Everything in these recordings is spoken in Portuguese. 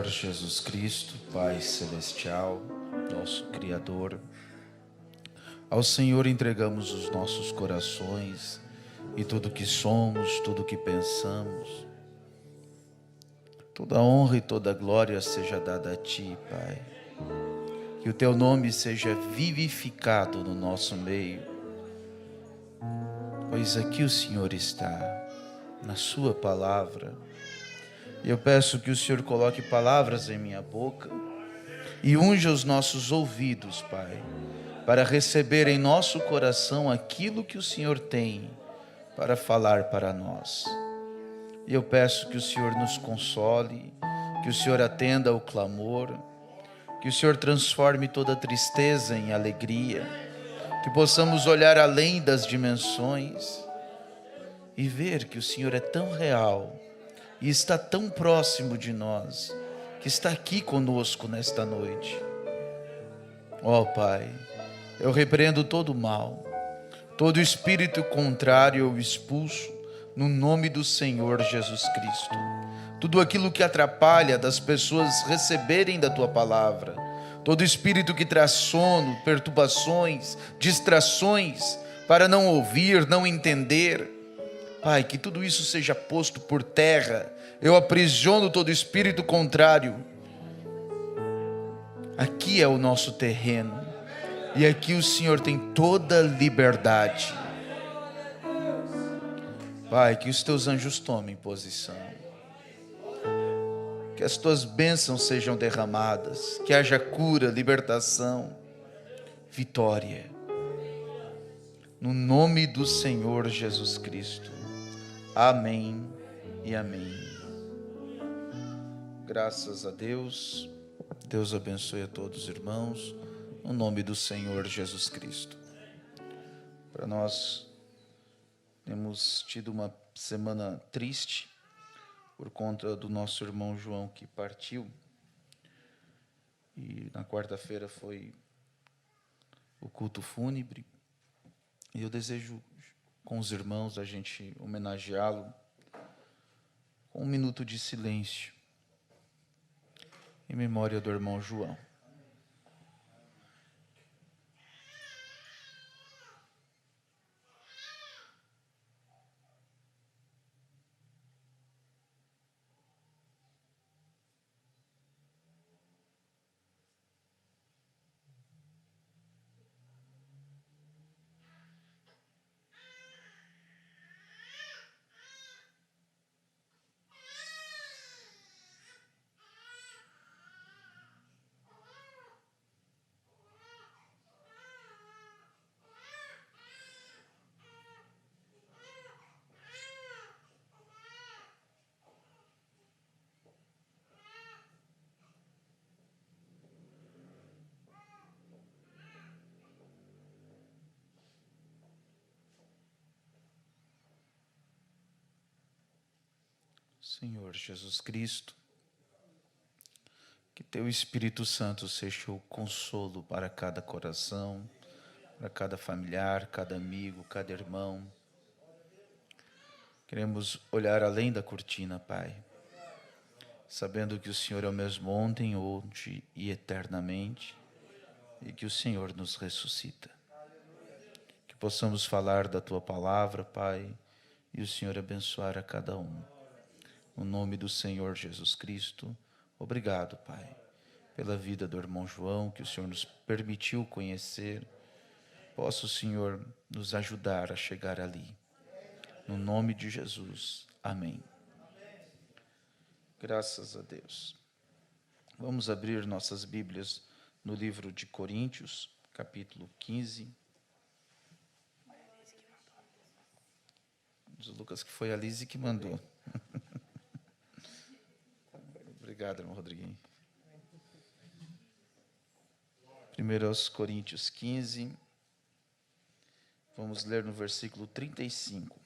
Jesus Cristo, Pai Celestial, nosso Criador, ao Senhor entregamos os nossos corações e tudo que somos, tudo que pensamos. Toda honra e toda glória seja dada a Ti, Pai. Que o Teu nome seja vivificado no nosso meio, pois aqui o Senhor está, na Sua palavra. E eu peço que o Senhor coloque palavras em minha boca e unja os nossos ouvidos, Pai, para receber em nosso coração aquilo que o Senhor tem para falar para nós. E eu peço que o Senhor nos console, que o Senhor atenda ao clamor, que o Senhor transforme toda tristeza em alegria, que possamos olhar além das dimensões e ver que o Senhor é tão real e está tão próximo de nós, que está aqui conosco nesta noite. Ó Pai, eu repreendo todo o mal, todo espírito contrário eu expulso no nome do Senhor Jesus Cristo. Tudo aquilo que atrapalha das pessoas receberem da Tua palavra, todo espírito que traz sono, perturbações, distrações, para não ouvir, não entender, Pai, que tudo isso seja posto por terra. Eu aprisiono todo espírito contrário. Aqui é o nosso terreno, e aqui o Senhor tem toda liberdade. Pai, que os Teus anjos tomem posição, que as Tuas bênçãos sejam derramadas, que haja cura, libertação, vitória, no nome do Senhor Jesus Cristo. Amém e amém. Graças a Deus. Deus abençoe a todos os irmãos, no nome do Senhor Jesus Cristo. Para nós, temos tido uma semana triste por conta do nosso irmão João que partiu. E na quarta-feira foi o culto fúnebre. E eu desejo, com os irmãos, a gente homenageá-lo com um minuto de silêncio em memória do irmão João. Senhor Jesus Cristo, que Teu Espírito Santo seja o consolo para cada coração, para cada familiar, cada amigo, cada irmão. Queremos olhar além da cortina, Pai, sabendo que o Senhor é o mesmo ontem, hoje e eternamente, e que o Senhor nos ressuscita. Que possamos falar da Tua palavra, Pai, e o Senhor abençoar a cada um. No nome do Senhor Jesus Cristo, obrigado, Pai, pela vida do irmão João, que o Senhor nos permitiu conhecer. Possa o Senhor nos ajudar a chegar ali. No nome de Jesus. Amém. Graças a Deus. Vamos abrir nossas Bíblias no livro de Coríntios, capítulo 15. Diz o Lucas que foi a Lise que mandou. Obrigado, irmão Rodriguinho. 1 Coríntios 15, vamos ler no versículo 35.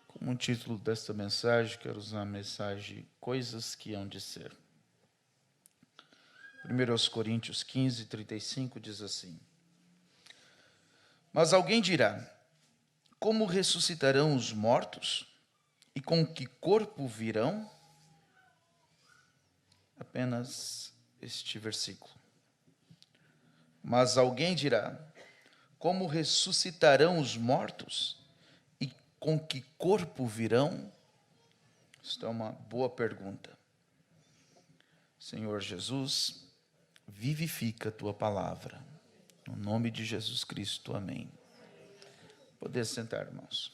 Como título desta mensagem, quero usar a mensagem Coisas que hão de ser. 1 Coríntios 15, 35 diz assim: Mas alguém dirá, como ressuscitarão os mortos? E com que corpo virão? Apenas este versículo. Mas alguém dirá, como ressuscitarão os mortos? E com que corpo virão? Isto é uma boa pergunta. Senhor Jesus, vivifica a tua palavra. No nome de Jesus Cristo, amém. Poder sentar, irmãos.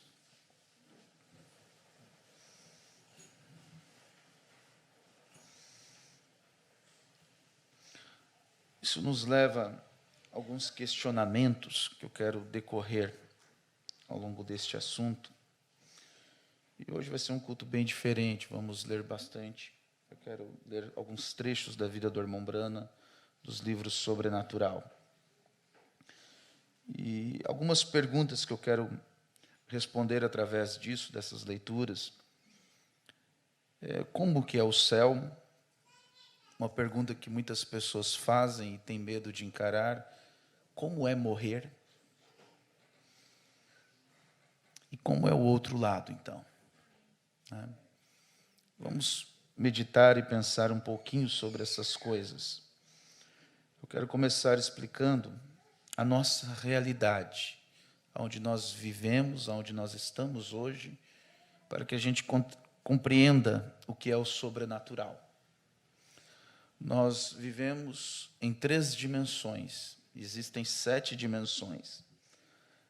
Isso nos leva a alguns questionamentos que eu quero decorrer ao longo deste assunto. E hoje vai ser um culto bem diferente, vamos ler bastante. Eu quero ler alguns trechos da vida do irmão Brana, dos livros Sobrenatural. E algumas perguntas que eu quero responder através disso, dessas leituras. Como que é o céu? Uma pergunta que muitas pessoas fazem e têm medo de encarar. Como é morrer? E como é o outro lado, então? Vamos meditar e pensar um pouquinho sobre essas coisas. Eu quero começar explicando a nossa realidade, onde nós vivemos, onde nós estamos hoje, para que a gente compreenda o que é o sobrenatural. Nós vivemos em 3 dimensões, existem 7 dimensões.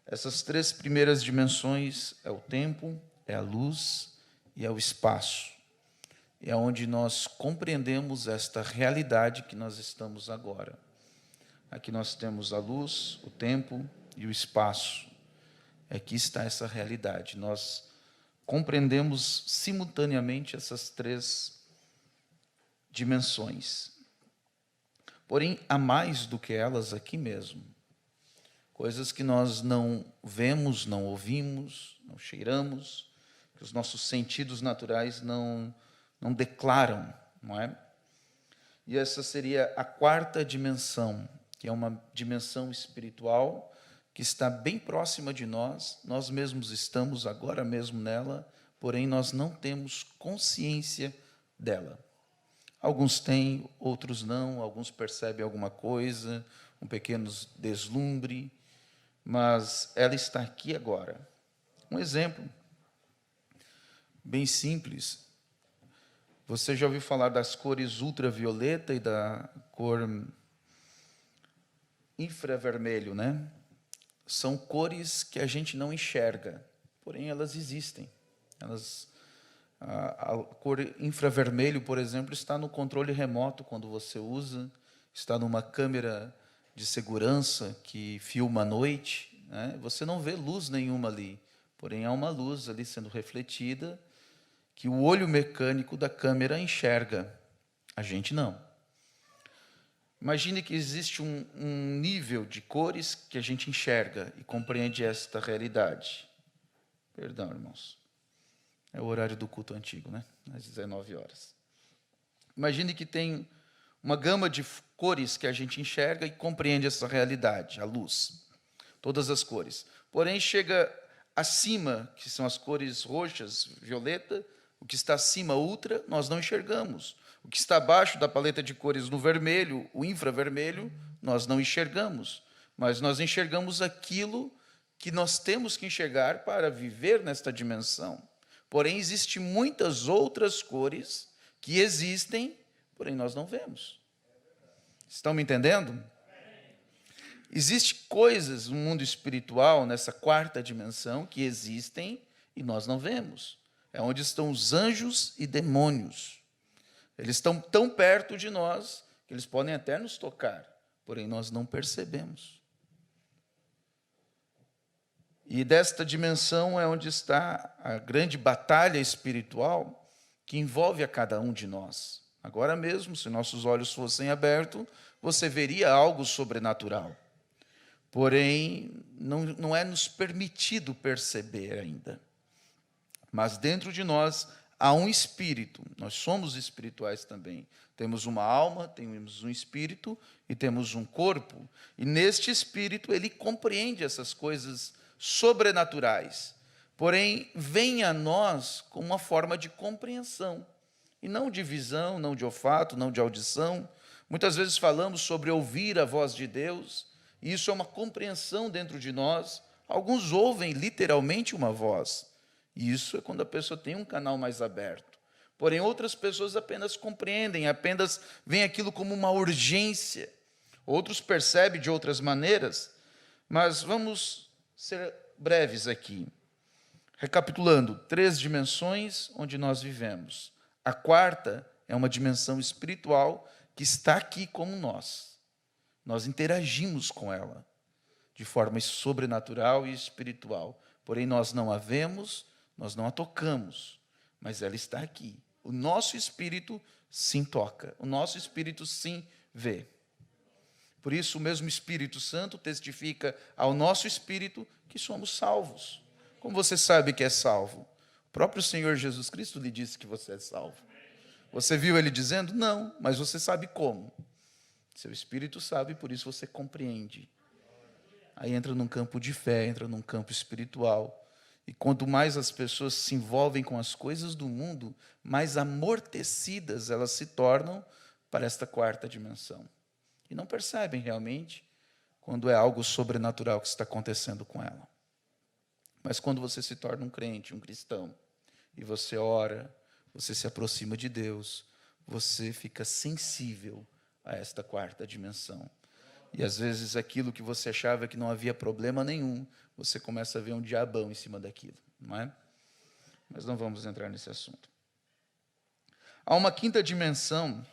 Essas 3 primeiras dimensões é o tempo, é a luz e é o espaço. É onde nós compreendemos esta realidade que nós estamos agora. Aqui nós temos a luz, o tempo e o espaço. Aqui está essa realidade. Nós compreendemos simultaneamente essas 3 dimensões. Porém, há mais do que elas aqui mesmo. Coisas que nós não vemos, não ouvimos, não cheiramos, que os nossos sentidos naturais não declaram, não é? E essa seria a 4ª dimensão, que é uma dimensão espiritual que está bem próxima de nós, nós mesmos estamos agora mesmo nela, porém nós não temos consciência dela. Alguns têm, outros não, alguns percebem alguma coisa, um pequeno deslumbre, mas ela está aqui agora. Um exemplo bem simples. Você já ouviu falar das cores ultravioleta e da cor infravermelho, né? São cores que a gente não enxerga, porém elas existem. A cor infravermelho, por exemplo, está no controle remoto quando você usa, está numa câmera de segurança que filma à noite, né? Você não vê luz nenhuma ali, porém há uma luz ali sendo refletida que o olho mecânico da câmera enxerga, a gente não. Imagine que existe um nível de cores que a gente enxerga e compreende esta realidade. Perdão, irmãos. É o horário do culto antigo, né? Às 19 horas. Imagine que tem uma gama de cores que a gente enxerga e compreende essa realidade, a luz. Todas as cores. Porém, chega acima, que são as cores roxas, violeta, o que está acima, ultra, nós não enxergamos. O que está abaixo da paleta de cores no vermelho, o infravermelho, nós não enxergamos. Mas nós enxergamos aquilo que nós temos que enxergar para viver nesta dimensão. Porém, existem muitas outras cores que existem, porém nós não vemos. Estão me entendendo? Existem coisas no mundo espiritual, nessa 4ª dimensão, que existem e nós não vemos. É onde estão os anjos e demônios. Eles estão tão perto de nós que eles podem até nos tocar, porém nós não percebemos. E desta dimensão é onde está a grande batalha espiritual que envolve a cada um de nós. Agora mesmo, se nossos olhos fossem abertos, você veria algo sobrenatural. Porém, não é nos permitido perceber ainda. Mas dentro de nós há um espírito, nós somos espirituais também. Temos uma alma, temos um espírito e temos um corpo. E neste espírito ele compreende essas coisas sobrenaturais. Porém, vem a nós com uma forma de compreensão. E não de visão, não de olfato, não de audição. Muitas vezes falamos sobre ouvir a voz de Deus. E isso é uma compreensão dentro de nós. Alguns ouvem literalmente uma voz. E isso é quando a pessoa tem um canal mais aberto. Porém, outras pessoas apenas compreendem, apenas veem aquilo como uma urgência. Outros percebem de outras maneiras, mas vamos ser breves aqui. Recapitulando, 3 dimensões onde nós vivemos. A quarta é uma dimensão espiritual que está aqui como nós. Nós interagimos com ela de forma sobrenatural e espiritual. Porém, nós não a vemos, nós não a tocamos, mas ela está aqui. O nosso espírito sim toca, o nosso espírito sim vê. Por isso, o mesmo Espírito Santo testifica ao nosso espírito que somos salvos. Como você sabe que é salvo? O próprio Senhor Jesus Cristo lhe disse que você é salvo. Você viu ele dizendo? Não, mas você sabe como. Seu espírito sabe, por isso você compreende. Aí entra num campo de fé, entra num campo espiritual. E quanto mais as pessoas se envolvem com as coisas do mundo, mais amortecidas elas se tornam para esta quarta dimensão. E não percebem realmente quando é algo sobrenatural que está acontecendo com ela. Mas quando você se torna um crente, um cristão, e você ora, você se aproxima de Deus, você fica sensível a esta quarta dimensão. E às vezes aquilo que você achava que não havia problema nenhum, você começa a ver um diabão em cima daquilo, não é? Mas não vamos entrar nesse assunto. Há uma quinta dimensão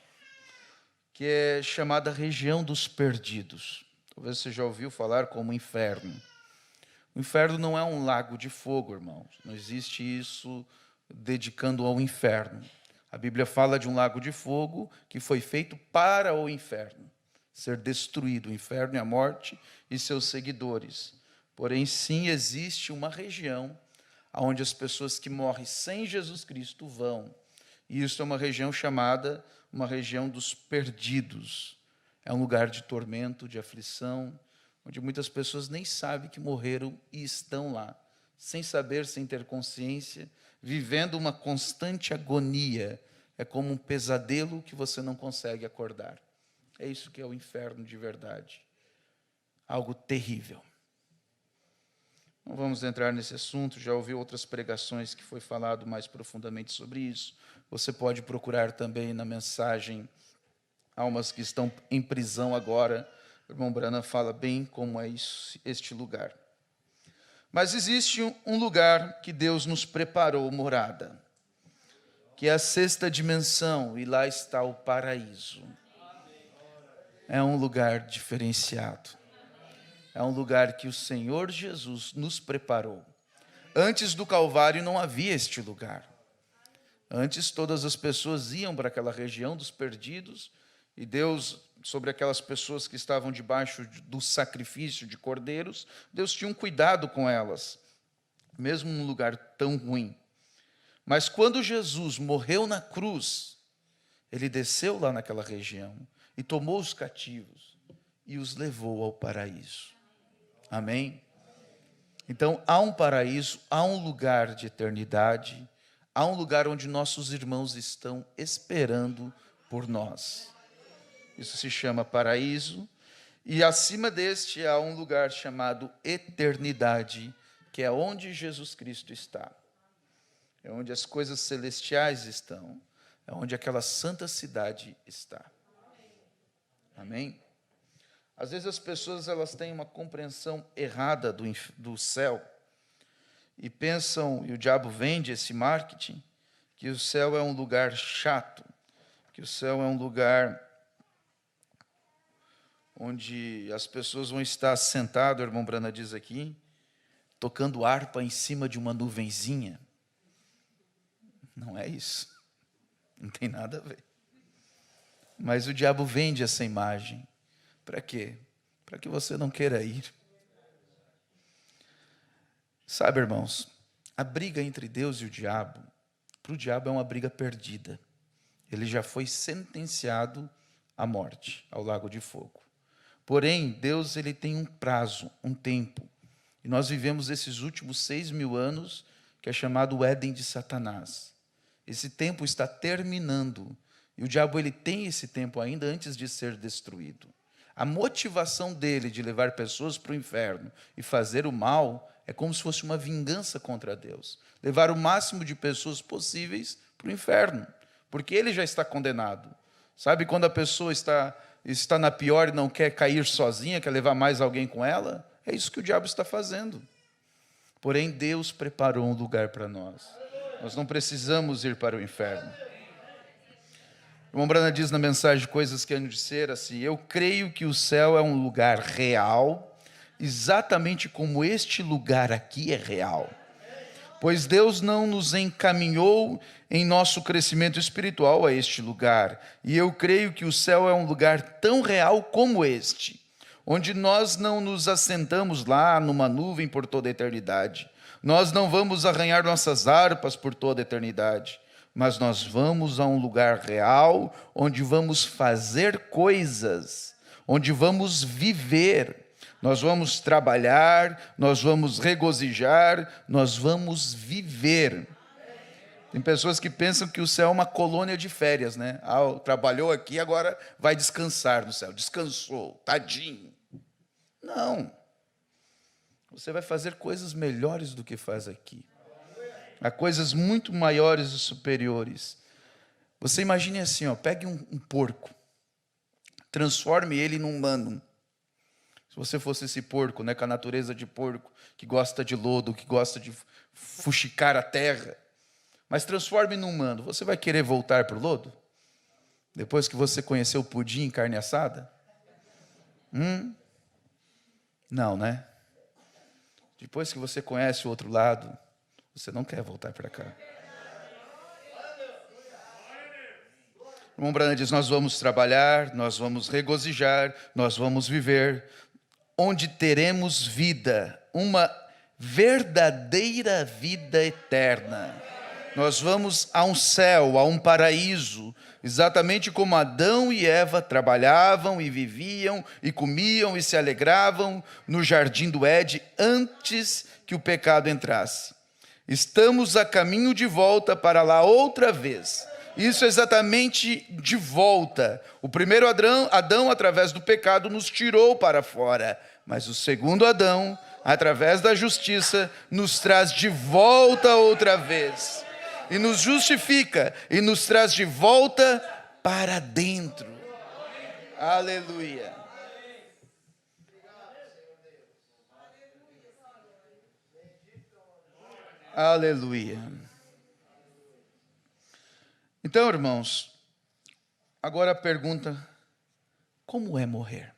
que é chamada região dos perdidos. Talvez você já ouviu falar como inferno. O inferno não é um lago de fogo, irmãos. Não existe isso dedicando ao inferno. A Bíblia fala de um lago de fogo que foi feito para o inferno ser destruído, o inferno e a morte e seus seguidores. Porém, sim, existe uma região onde as pessoas que morrem sem Jesus Cristo vão. E isso é uma região chamada, uma região dos perdidos. É um lugar de tormento, de aflição, onde muitas pessoas nem sabem que morreram e estão lá, sem saber, sem ter consciência, vivendo uma constante agonia. É como um pesadelo que você não consegue acordar. É isso que é o inferno de verdade. Algo terrível. Não vamos entrar nesse assunto, já ouvi outras pregações que foi falado mais profundamente sobre isso. Você pode procurar também na mensagem Almas que estão em prisão agora. O irmão Branham fala bem como é isso, este lugar. Mas existe um lugar que Deus nos preparou morada, que é a sexta dimensão, e lá está o paraíso. É um lugar diferenciado. É um lugar que o Senhor Jesus nos preparou. Antes do Calvário não havia este lugar. Antes todas as pessoas iam para aquela região dos perdidos, e Deus, sobre aquelas pessoas que estavam debaixo do sacrifício de cordeiros, Deus tinha um cuidado com elas, mesmo num lugar tão ruim. Mas quando Jesus morreu na cruz, ele desceu lá naquela região e tomou os cativos e os levou ao paraíso. Amém? Então, há um paraíso, há um lugar de eternidade, há um lugar onde nossos irmãos estão esperando por nós. Isso se chama paraíso. E acima deste há um lugar chamado eternidade, que é onde Jesus Cristo está. É onde as coisas celestiais estão. É onde aquela santa cidade está. Amém? Às vezes as pessoas elas têm uma compreensão errada do céu e pensam, e o diabo vende esse marketing, que o céu é um lugar chato, que o céu é um lugar onde as pessoas vão estar sentadas, o irmão Brana diz aqui, tocando harpa em cima de uma nuvenzinha. Não é isso. Não tem nada a ver. Mas o diabo vende essa imagem. Para quê? Para que você não queira ir. Sabe, irmãos, a briga entre Deus e o diabo, para o diabo é uma briga perdida. ele já foi sentenciado à morte, ao lago de fogo. Porém, Deus ele tem um prazo, um tempo. E nós vivemos esses últimos 6.000 anos, que é chamado o Éden de Satanás. Esse tempo está terminando. E o diabo ele tem esse tempo ainda antes de ser destruído. A motivação dele de levar pessoas para o inferno e fazer o mal é como se fosse uma vingança contra Deus. Levar o máximo de pessoas possíveis para o inferno, porque ele já está condenado. Sabe quando a pessoa está na pior e não quer cair sozinha, quer levar mais alguém com ela? É isso que o diabo está fazendo. Porém, Deus preparou um lugar para nós. Nós não precisamos ir para o inferno. O irmão Branham diz na mensagem Coisas que hão de ser assim: eu creio que o céu é um lugar real, exatamente como este lugar aqui é real. Pois Deus não nos encaminhou em nosso crescimento espiritual a este lugar. E eu creio que o céu é um lugar tão real como este, onde nós não nos assentamos lá numa nuvem por toda a eternidade. Nós não vamos arranhar nossas harpas por toda a eternidade. Mas nós vamos a um lugar real, onde vamos fazer coisas, onde vamos viver. Nós vamos trabalhar, nós vamos regozijar, nós vamos viver. Tem pessoas que pensam que o céu é uma colônia de férias, né? Trabalhou aqui, agora vai descansar no céu. Descansou, tadinho. Não. Você vai fazer coisas melhores do que faz aqui. Há coisas muito maiores e superiores. Você imagine assim, pegue um porco, transforme ele num humano. Se você fosse esse porco, com a natureza de porco, que gosta de lodo, que gosta de fuxicar a terra, mas transforme num humano, você vai querer voltar para o lodo? Depois que você conheceu o pudim em carne assada? Não, né? Depois que você conhece o outro lado, você não quer voltar para cá. O irmão Branham diz: nós vamos trabalhar, nós vamos regozijar, nós vamos viver, onde teremos vida, uma verdadeira vida eterna. Nós vamos a um céu, a um paraíso, exatamente como Adão e Eva trabalhavam e viviam e comiam e se alegravam no jardim do Éden antes que o pecado entrasse. Estamos a caminho de volta para lá outra vez. Isso é exatamente de volta. O primeiro Adão, através do pecado, nos tirou para fora. Mas o segundo Adão, através da justiça, nos traz de volta outra vez. E nos justifica e nos traz de volta para dentro. Aleluia. Aleluia. Então, irmãos, agora a pergunta: como é morrer?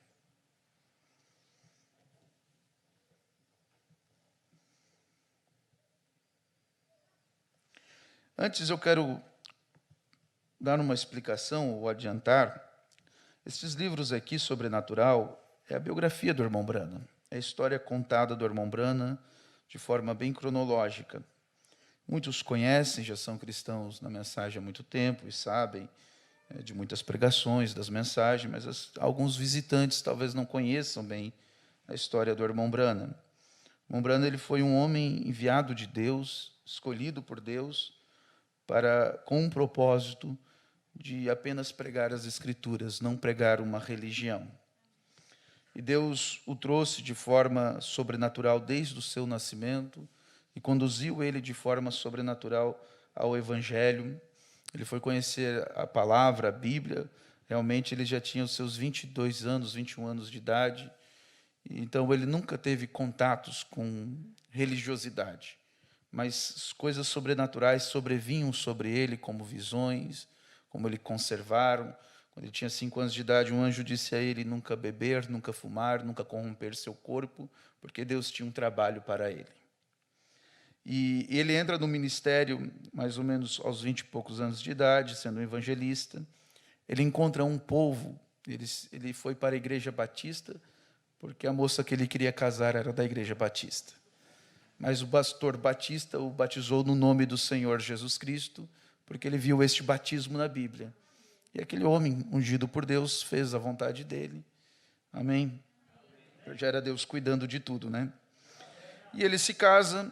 Antes eu quero dar uma explicação ou adiantar. Esses livros aqui, Sobrenatural, é a biografia do irmão Branham. É a história contada do irmão Branham de forma bem cronológica. Muitos conhecem, já são cristãos na mensagem há muito tempo e sabem de muitas pregações, das mensagens, mas alguns visitantes talvez não conheçam bem a história do irmão Branham. O irmão Branham ele foi um homem enviado de Deus, escolhido por Deus, com um propósito de apenas pregar as Escrituras, não pregar uma religião. E Deus o trouxe de forma sobrenatural desde o seu nascimento e conduziu ele de forma sobrenatural ao Evangelho. Ele foi conhecer a palavra, a Bíblia. Realmente ele já tinha os seus 22 anos, 21 anos de idade. Então ele nunca teve contatos com religiosidade. Mas coisas sobrenaturais sobrevinham sobre ele como visões, como ele conservaram. Quando ele tinha 5 anos de idade, um anjo disse a ele nunca beber, nunca fumar, nunca corromper seu corpo, porque Deus tinha um trabalho para ele. E ele entra no ministério mais ou menos aos 20 e poucos anos de idade, sendo um evangelista. Ele encontra um povo, ele foi para a igreja batista, porque a moça que ele queria casar era da igreja batista. Mas o pastor batista o batizou no nome do Senhor Jesus Cristo, porque ele viu este batismo na Bíblia. E aquele homem ungido por Deus fez a vontade dele. Amém? Já era Deus cuidando de tudo, né? E ele se casa,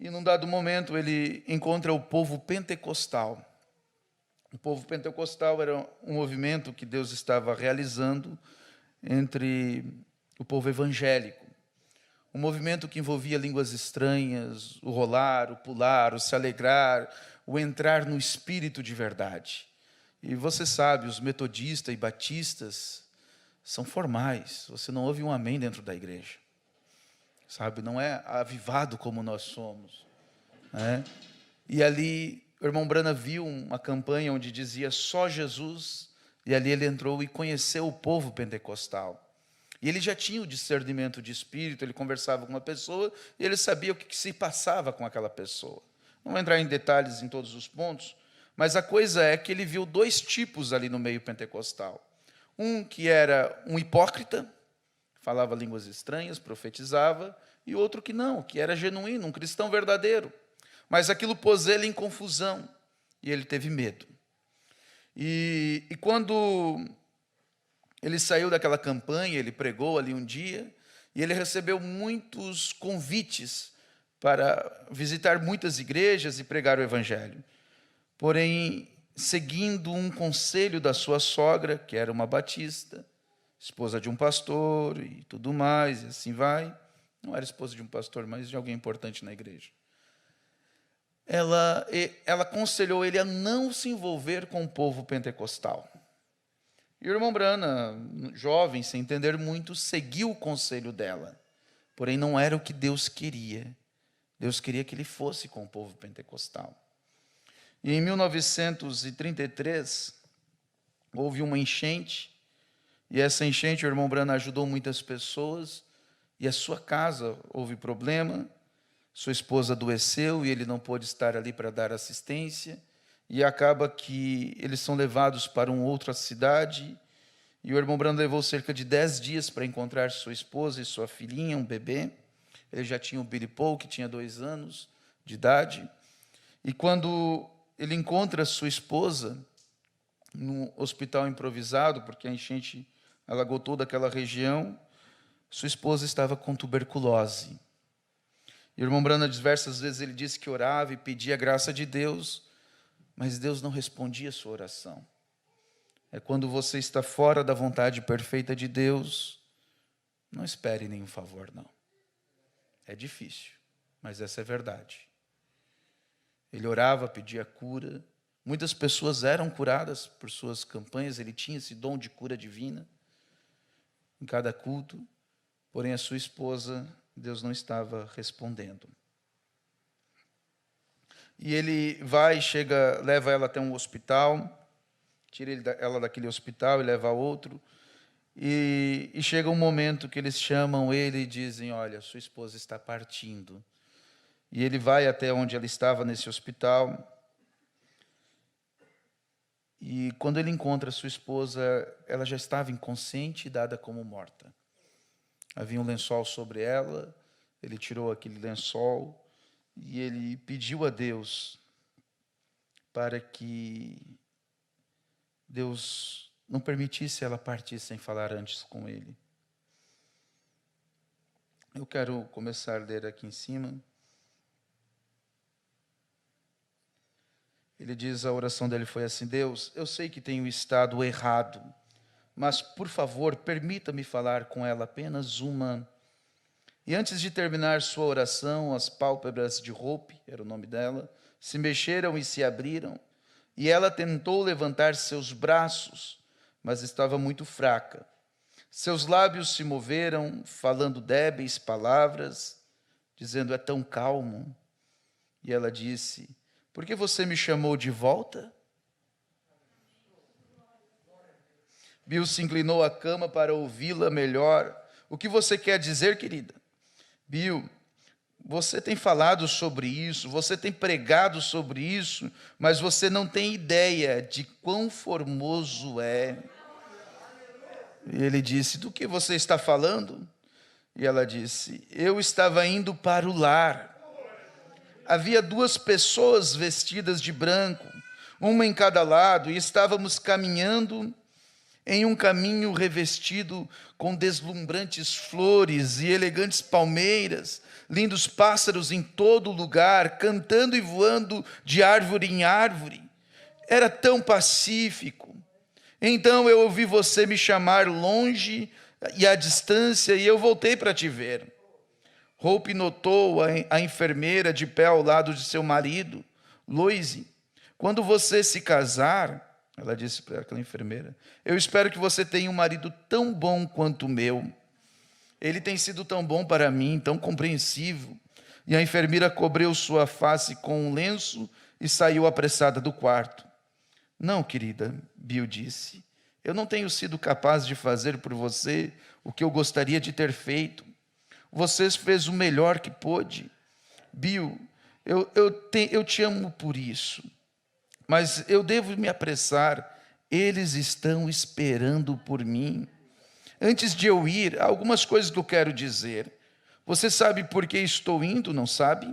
e num dado momento ele encontra o povo pentecostal. O povo pentecostal era um movimento que Deus estava realizando entre o povo evangélico. Um movimento que envolvia línguas estranhas, o rolar, o pular, o se alegrar, o entrar no espírito de verdade. E você sabe, os metodistas e batistas são formais. Você não ouve um amém dentro da igreja. Sabe, não é avivado como nós somos. Né? E ali, o irmão Brana viu uma campanha onde dizia só Jesus, e ali ele entrou e conheceu o povo pentecostal. E ele já tinha o discernimento de espírito, ele conversava com uma pessoa, e ele sabia o que se passava com aquela pessoa. Não vou entrar em detalhes em todos os pontos, mas a coisa é que ele viu dois tipos ali no meio pentecostal. Um que era um hipócrita, falava línguas estranhas, profetizava, e outro que não, que era genuíno, um cristão verdadeiro. Mas aquilo pôs ele em confusão, e ele teve medo. E quando ele saiu daquela campanha, ele pregou ali um dia, e ele recebeu muitos convites para visitar muitas igrejas e pregar o evangelho. Porém, seguindo um conselho da sua sogra, que era uma batista, esposa de um pastor e tudo mais, e assim vai. Não era esposa de um pastor, mas de alguém importante na igreja. Ela aconselhou ele a não se envolver com o povo pentecostal. E o irmão Brana, jovem, sem entender muito, seguiu o conselho dela. Porém, não era o que Deus queria. Deus queria que ele fosse com o povo pentecostal. E em 1933, houve uma enchente, e essa enchente, o irmão Brana ajudou muitas pessoas, e a sua casa houve problema, sua esposa adoeceu, e ele não pôde estar ali para dar assistência, e acaba que eles são levados para uma outra cidade, e o irmão Brana levou cerca de 10 dias para encontrar sua esposa e sua filhinha, um bebê. Ele já tinha o Billy Paul, que tinha 2 anos de idade, e quando ele encontra sua esposa no hospital improvisado, porque a enchente alagou toda aquela região, sua esposa estava com tuberculose. E o irmão Brana, diversas vezes, ele disse que orava e pedia a graça de Deus, mas Deus não respondia a sua oração. É quando você está fora da vontade perfeita de Deus, não espere nenhum favor, não. É difícil, mas essa é a verdade. Ele orava, pedia cura. Muitas pessoas eram curadas por suas campanhas, ele tinha esse dom de cura divina em cada culto, porém a sua esposa, Deus não estava respondendo. E ele vai, chega, leva ela até um hospital, tira ela daquele hospital e leva a outro, e chega um momento que eles chamam ele e dizem, olha, sua esposa está partindo. E ele vai até onde ela estava nesse hospital, e quando ele encontra sua esposa, ela já estava inconsciente e dada como morta. Havia um lençol sobre ela, ele tirou aquele lençol e ele pediu a Deus para que Deus não permitisse ela partir sem falar antes com ele. Eu quero começar a ler aqui em cima. Ele diz, a oração dele foi assim, Deus, eu sei que tenho estado errado, mas, por favor, permita-me falar com ela apenas uma. E antes de terminar sua oração, as pálpebras de Hope, era o nome dela, se mexeram e se abriram, e ela tentou levantar seus braços, mas estava muito fraca. Seus lábios se moveram, falando débeis palavras, dizendo, é tão calmo. E ela disse, por que você me chamou de volta? Bill se inclinou à cama para ouvi-la melhor. O que você quer dizer, querida? Bill, você tem falado sobre isso, você tem pregado sobre isso, mas você não tem ideia de quão formoso é. E ele disse, do que você está falando? E ela disse, eu estava indo para o lar. Havia 2 pessoas vestidas de branco. uma em cada lado, e estávamos caminhando em um caminho revestido com deslumbrantes flores e elegantes palmeiras, lindos pássaros em todo lugar, cantando e voando de árvore em árvore. Era tão pacífico. Então eu ouvi você me chamar longe e à distância, e eu voltei para te ver. Hope notou a enfermeira de pé ao lado de seu marido, Loise. Quando você se casar, ela disse para aquela enfermeira, eu espero que você tenha um marido tão bom quanto o meu. Ele tem sido tão bom para mim, tão compreensivo. E a enfermeira cobriu sua face com um lenço e saiu apressada do quarto. Não, querida, Bill disse, eu não tenho sido capaz de fazer por você o que eu gostaria de ter feito. Você fez o melhor que pôde. Bill, eu te amo por isso. Mas eu devo me apressar. Eles estão esperando por mim. Antes de eu ir, há algumas coisas que eu quero dizer. Você sabe por que estou indo, não sabe?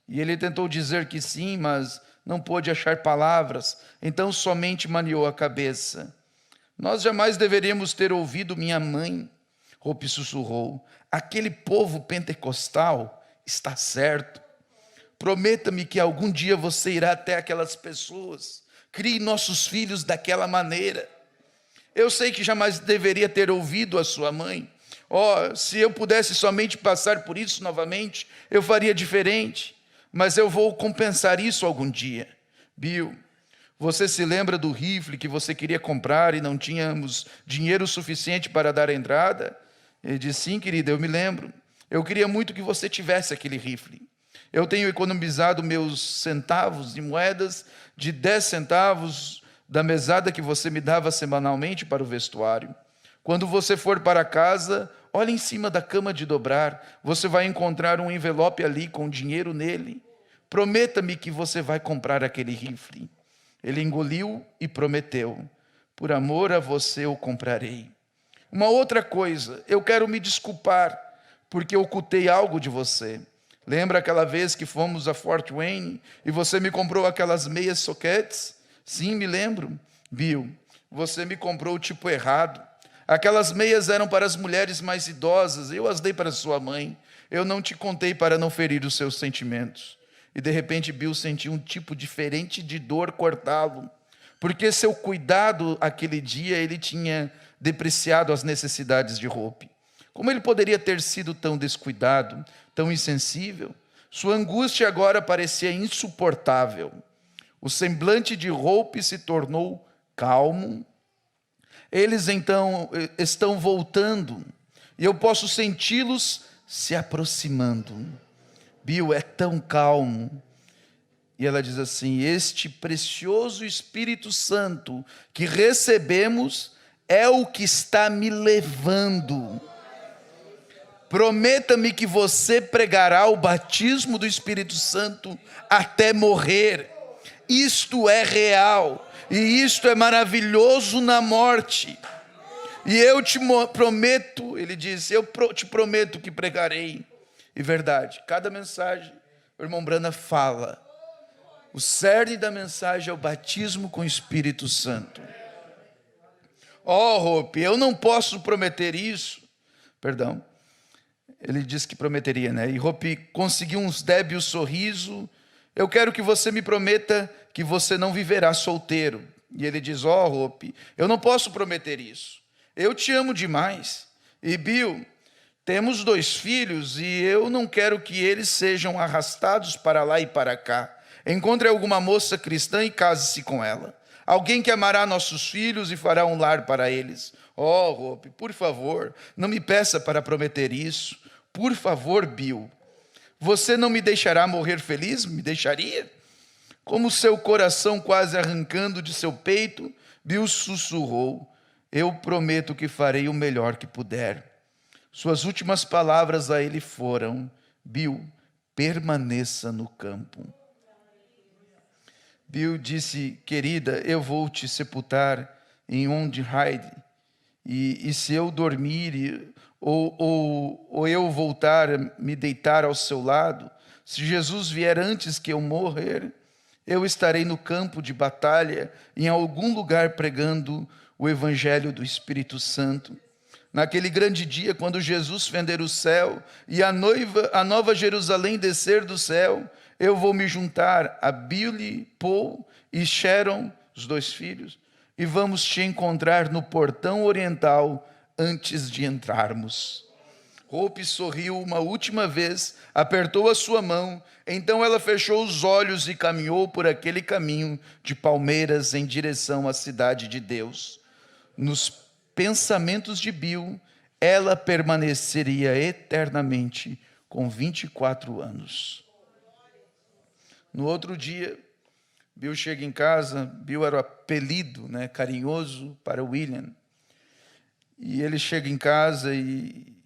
E ele tentou dizer que sim, mas não pôde achar palavras. Então somente maniou a cabeça. Nós jamais deveríamos ter ouvido minha mãe. Hope sussurrou. Aquele povo pentecostal está certo. Prometa-me que algum dia você irá até aquelas pessoas. Crie nossos filhos daquela maneira. Eu sei que jamais deveria ter ouvido a sua mãe. Se eu pudesse somente passar por isso novamente, eu faria diferente. Mas eu vou compensar isso algum dia. Bill, você se lembra do rifle que você queria comprar e não tínhamos dinheiro suficiente para dar a entrada? Ele disse, sim, querida, eu me lembro. Eu queria muito que você tivesse aquele rifle. Eu tenho economizado meus centavos de moedas de 10 centavos da mesada que você me dava semanalmente para o vestuário. Quando você for para casa, olhe em cima da cama de dobrar. Você vai encontrar um envelope ali com dinheiro nele. Prometa-me que você vai comprar aquele rifle. Ele engoliu e prometeu. Por amor a você eu comprarei. Uma outra coisa, eu quero me desculpar porque ocultei algo de você. Lembra aquela vez que fomos a Fort Wayne e você me comprou aquelas meias soquetes? Sim, me lembro. Bill, você me comprou o tipo errado. Aquelas meias eram para as mulheres mais idosas, eu as dei para sua mãe. Eu não te contei para não ferir os seus sentimentos. E de repente Bill sentiu um tipo diferente de dor cortá-lo, porque seu cuidado aquele dia ele tinha depreciado as necessidades de Hope. Como ele poderia ter sido tão descuidado, tão insensível? Sua angústia agora parecia insuportável. O semblante de Hope se tornou calmo. Eles então estão voltando, e eu posso senti-los se aproximando. Bill é tão calmo. E ela diz assim, este precioso Espírito Santo que recebemos é o que está me levando. Prometa-me que você pregará o batismo do Espírito Santo até morrer. Isto é real, e isto é maravilhoso na morte. E eu te prometo, ele disse, eu te prometo que pregarei. E verdade, cada mensagem, o irmão Brana fala, o cerne da mensagem é o batismo com o Espírito Santo. Hope, eu não posso prometer isso. Perdão. Ele disse que prometeria, né? E Hope conseguiu uns débil sorriso. Eu quero que você me prometa que você não viverá solteiro. E ele diz, Hope, eu não posso prometer isso. Eu te amo demais. E Bill, temos 2 filhos e eu não quero que eles sejam arrastados para lá e para cá. Encontre alguma moça cristã e case-se com ela. Alguém que amará nossos filhos e fará um lar para eles. Hope, por favor, não me peça para prometer isso. Por favor, Bill. Você não me deixará morrer feliz? Me deixaria? Como seu coração quase arrancando de seu peito, Bill sussurrou, eu prometo que farei o melhor que puder. Suas últimas palavras a ele foram, Bill, permaneça no campo. Bill disse, querida, eu vou te sepultar em Onde-Hyde, e se eu dormir ou eu voltar, me deitar ao seu lado, se Jesus vier antes que eu morrer, eu estarei no campo de batalha, em algum lugar pregando o evangelho do Espírito Santo. Naquele grande dia, quando Jesus fender o céu e a nova Jerusalém descer do céu, eu vou me juntar a Billy, Paul e Sharon, os 2 filhos, e vamos te encontrar no portão oriental antes de entrarmos. Hope sorriu uma última vez, apertou a sua mão, então ela fechou os olhos e caminhou por aquele caminho de palmeiras em direção à cidade de Deus. Nos pensamentos de Bill, ela permaneceria eternamente com 24 anos. No outro dia, Bill chega em casa. Bill era o apelido, carinhoso para William. E ele chega em casa e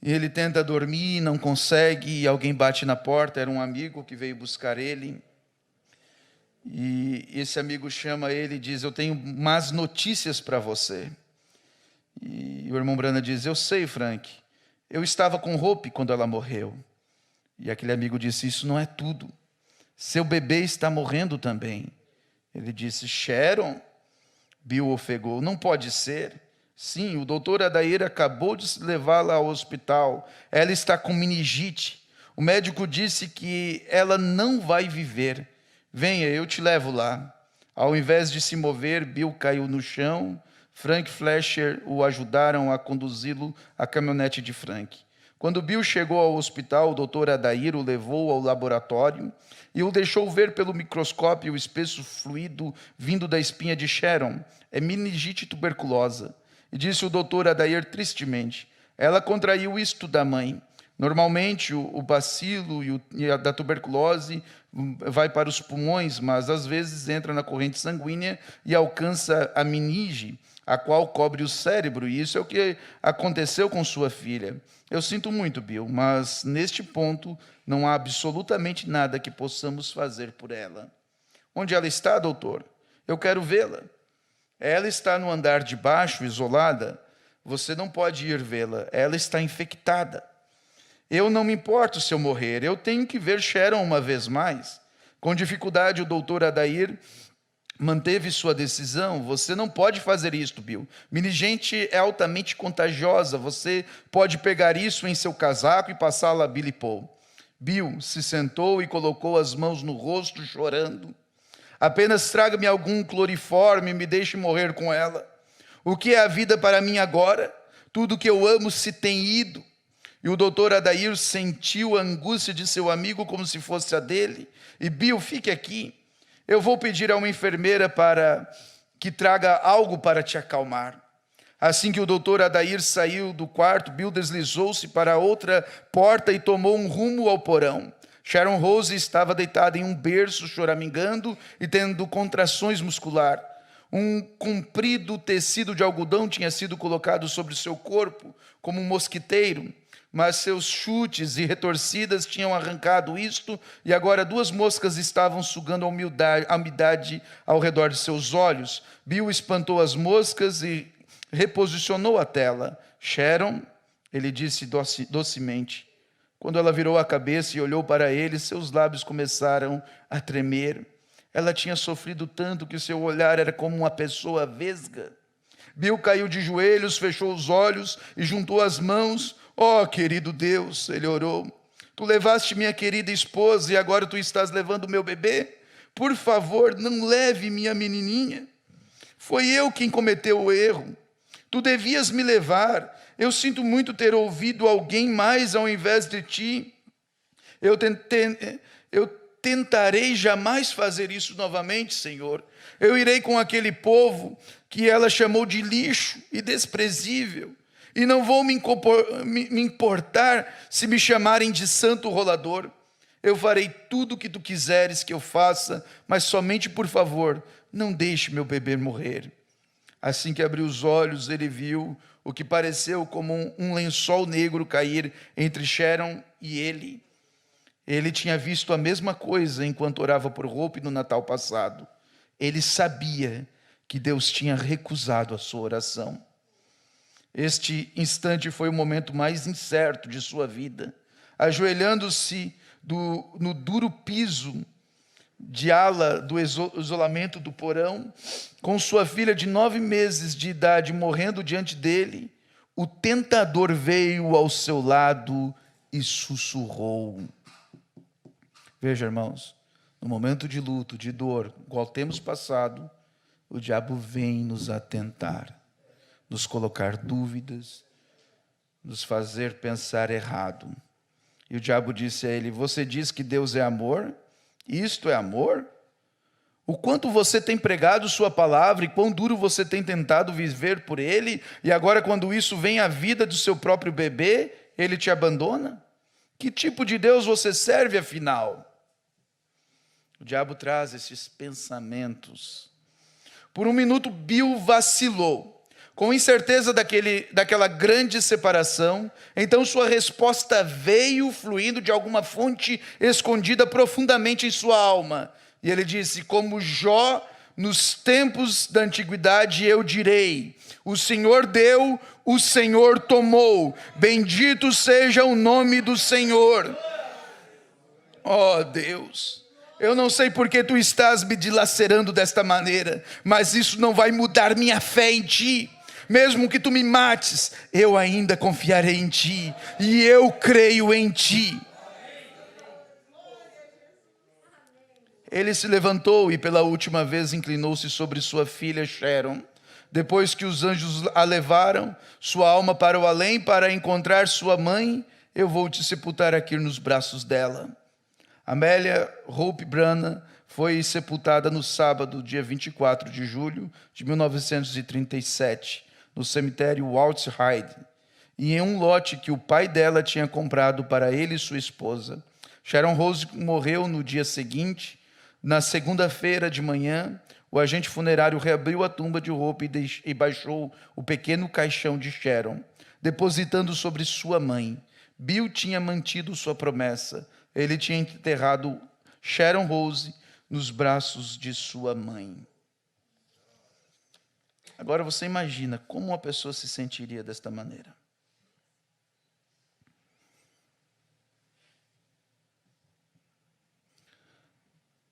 ele tenta dormir, não consegue, e alguém bate na porta. Era um amigo que veio buscar ele. E esse amigo chama ele e diz: eu tenho más notícias para você. E o irmão Branham diz: eu sei, Frank, eu estava com Hope quando ela morreu. E aquele amigo disse: isso não é tudo, seu bebê está morrendo também. Ele disse: Sharon? Bill ofegou: não pode ser. Sim, o doutor Adair acabou de levá-la ao hospital. Ela está com meningite. O médico disse que ela não vai viver. Venha, eu te levo lá. Ao invés de se mover, Bill caiu no chão. Frank e Fletcher o ajudaram a conduzi-lo à caminhonete de Frank. Quando Bill chegou ao hospital, o doutor Adair o levou ao laboratório e o deixou ver pelo microscópio o espesso fluido vindo da espinha de Sharon. É meningite tuberculosa. E disse o doutor Adair tristemente: ela contraiu isto da mãe. Normalmente o bacilo e a da tuberculose vai para os pulmões, mas às vezes entra na corrente sanguínea e alcança a meninge, a qual cobre o cérebro, e isso é o que aconteceu com sua filha. Eu sinto muito, Bill, mas neste ponto não há absolutamente nada que possamos fazer por ela. Onde ela está, doutor? Eu quero vê-la. Ela está no andar de baixo, isolada. Você não pode ir vê-la. Ela está infectada. Eu não me importo se eu morrer. Eu tenho que ver Sharon uma vez mais. Com dificuldade, o doutor Adair manteve sua decisão. Você não pode fazer isto, Bill. Meningite é altamente contagiosa. Você pode pegar isso em seu casaco e passá-la a Billy Paul. Bill se sentou e colocou as mãos no rosto, chorando. Apenas traga-me algum cloriforme e me deixe morrer com ela. O que é a vida para mim agora? Tudo que eu amo se tem ido. E o doutor Adair sentiu a angústia de seu amigo como se fosse a dele. E Bill, fique aqui. Eu vou pedir a uma enfermeira para que traga algo para te acalmar. Assim que o doutor Adair saiu do quarto, Bill deslizou-se para a outra porta e tomou um rumo ao porão. Sharon Rose estava deitada em um berço, choramingando e tendo contrações musculares. Um comprido tecido de algodão tinha sido colocado sobre seu corpo, como um mosquiteiro, mas seus chutes e retorcidas tinham arrancado isto, e agora 2 moscas estavam sugando a umidade ao redor de seus olhos. Bill espantou as moscas e reposicionou a tela. Sharon, ele disse docemente. Quando ela virou a cabeça e olhou para ele, seus lábios começaram a tremer. Ela tinha sofrido tanto que seu olhar era como uma pessoa vesga. Bill caiu de joelhos, fechou os olhos e juntou as mãos. Oh, querido Deus, ele orou. Tu levaste minha querida esposa e agora tu estás levando meu bebê? Por favor, não leve minha menininha. Foi eu quem cometeu o erro. Tu devias me levar. Eu sinto muito ter ouvido alguém mais ao invés de ti. Eu tentarei jamais fazer isso novamente, Senhor. Eu irei com aquele povo que ela chamou de lixo e desprezível. E não vou me importar se me chamarem de santo rolador. Eu farei tudo o que tu quiseres que eu faça, mas somente, por favor, não deixe meu bebê morrer. Assim que abriu os olhos, ele viu o que pareceu como um lençol negro cair entre Sharon e ele. Ele tinha visto a mesma coisa enquanto orava por Hope no Natal passado. Ele sabia que Deus tinha recusado a sua oração. Este instante foi o momento mais incerto de sua vida. Ajoelhando-se no duro piso, de ala do isolamento do porão, com sua filha de 9 meses de idade morrendo diante dele, o tentador veio ao seu lado e sussurrou. Veja, irmãos, no momento de luto, de dor, qual temos passado, o diabo vem nos atentar, nos colocar dúvidas, nos fazer pensar errado. E o diabo disse a ele: você diz que Deus é amor? Isto é amor? O quanto você tem pregado sua palavra e quão duro você tem tentado viver por ele, e agora quando isso vem à vida do seu próprio bebê, ele te abandona? Que tipo de Deus você serve afinal? O diabo traz esses pensamentos. Por um minuto Bill vacilou, com incerteza daquela grande separação. Então sua resposta veio fluindo de alguma fonte escondida profundamente em sua alma. E ele disse: como Jó nos tempos da antiguidade, eu direi: o Senhor deu, o Senhor tomou, bendito seja o nome do Senhor. Ó Deus, eu não sei por que tu estás me dilacerando desta maneira, mas isso não vai mudar minha fé em ti. Mesmo que tu me mates, eu ainda confiarei em ti, e eu creio em ti. Ele se levantou e pela última vez inclinou-se sobre sua filha Sharon. Depois que os anjos a levaram, sua alma para o além para encontrar sua mãe. Eu vou te sepultar aqui nos braços dela. Amélia Hope Branham foi sepultada no sábado, dia 24 de julho de 1937, no cemitério Waltz Hyde, e em um lote que o pai dela tinha comprado para ele e sua esposa. Sharon Rose morreu no dia seguinte. Na segunda-feira de manhã, o agente funerário reabriu a tumba de Hope e baixou o pequeno caixão de Sharon, depositando sobre sua mãe. Bill tinha mantido sua promessa. Ele tinha enterrado Sharon Rose nos braços de sua mãe. Agora você imagina como uma pessoa se sentiria desta maneira.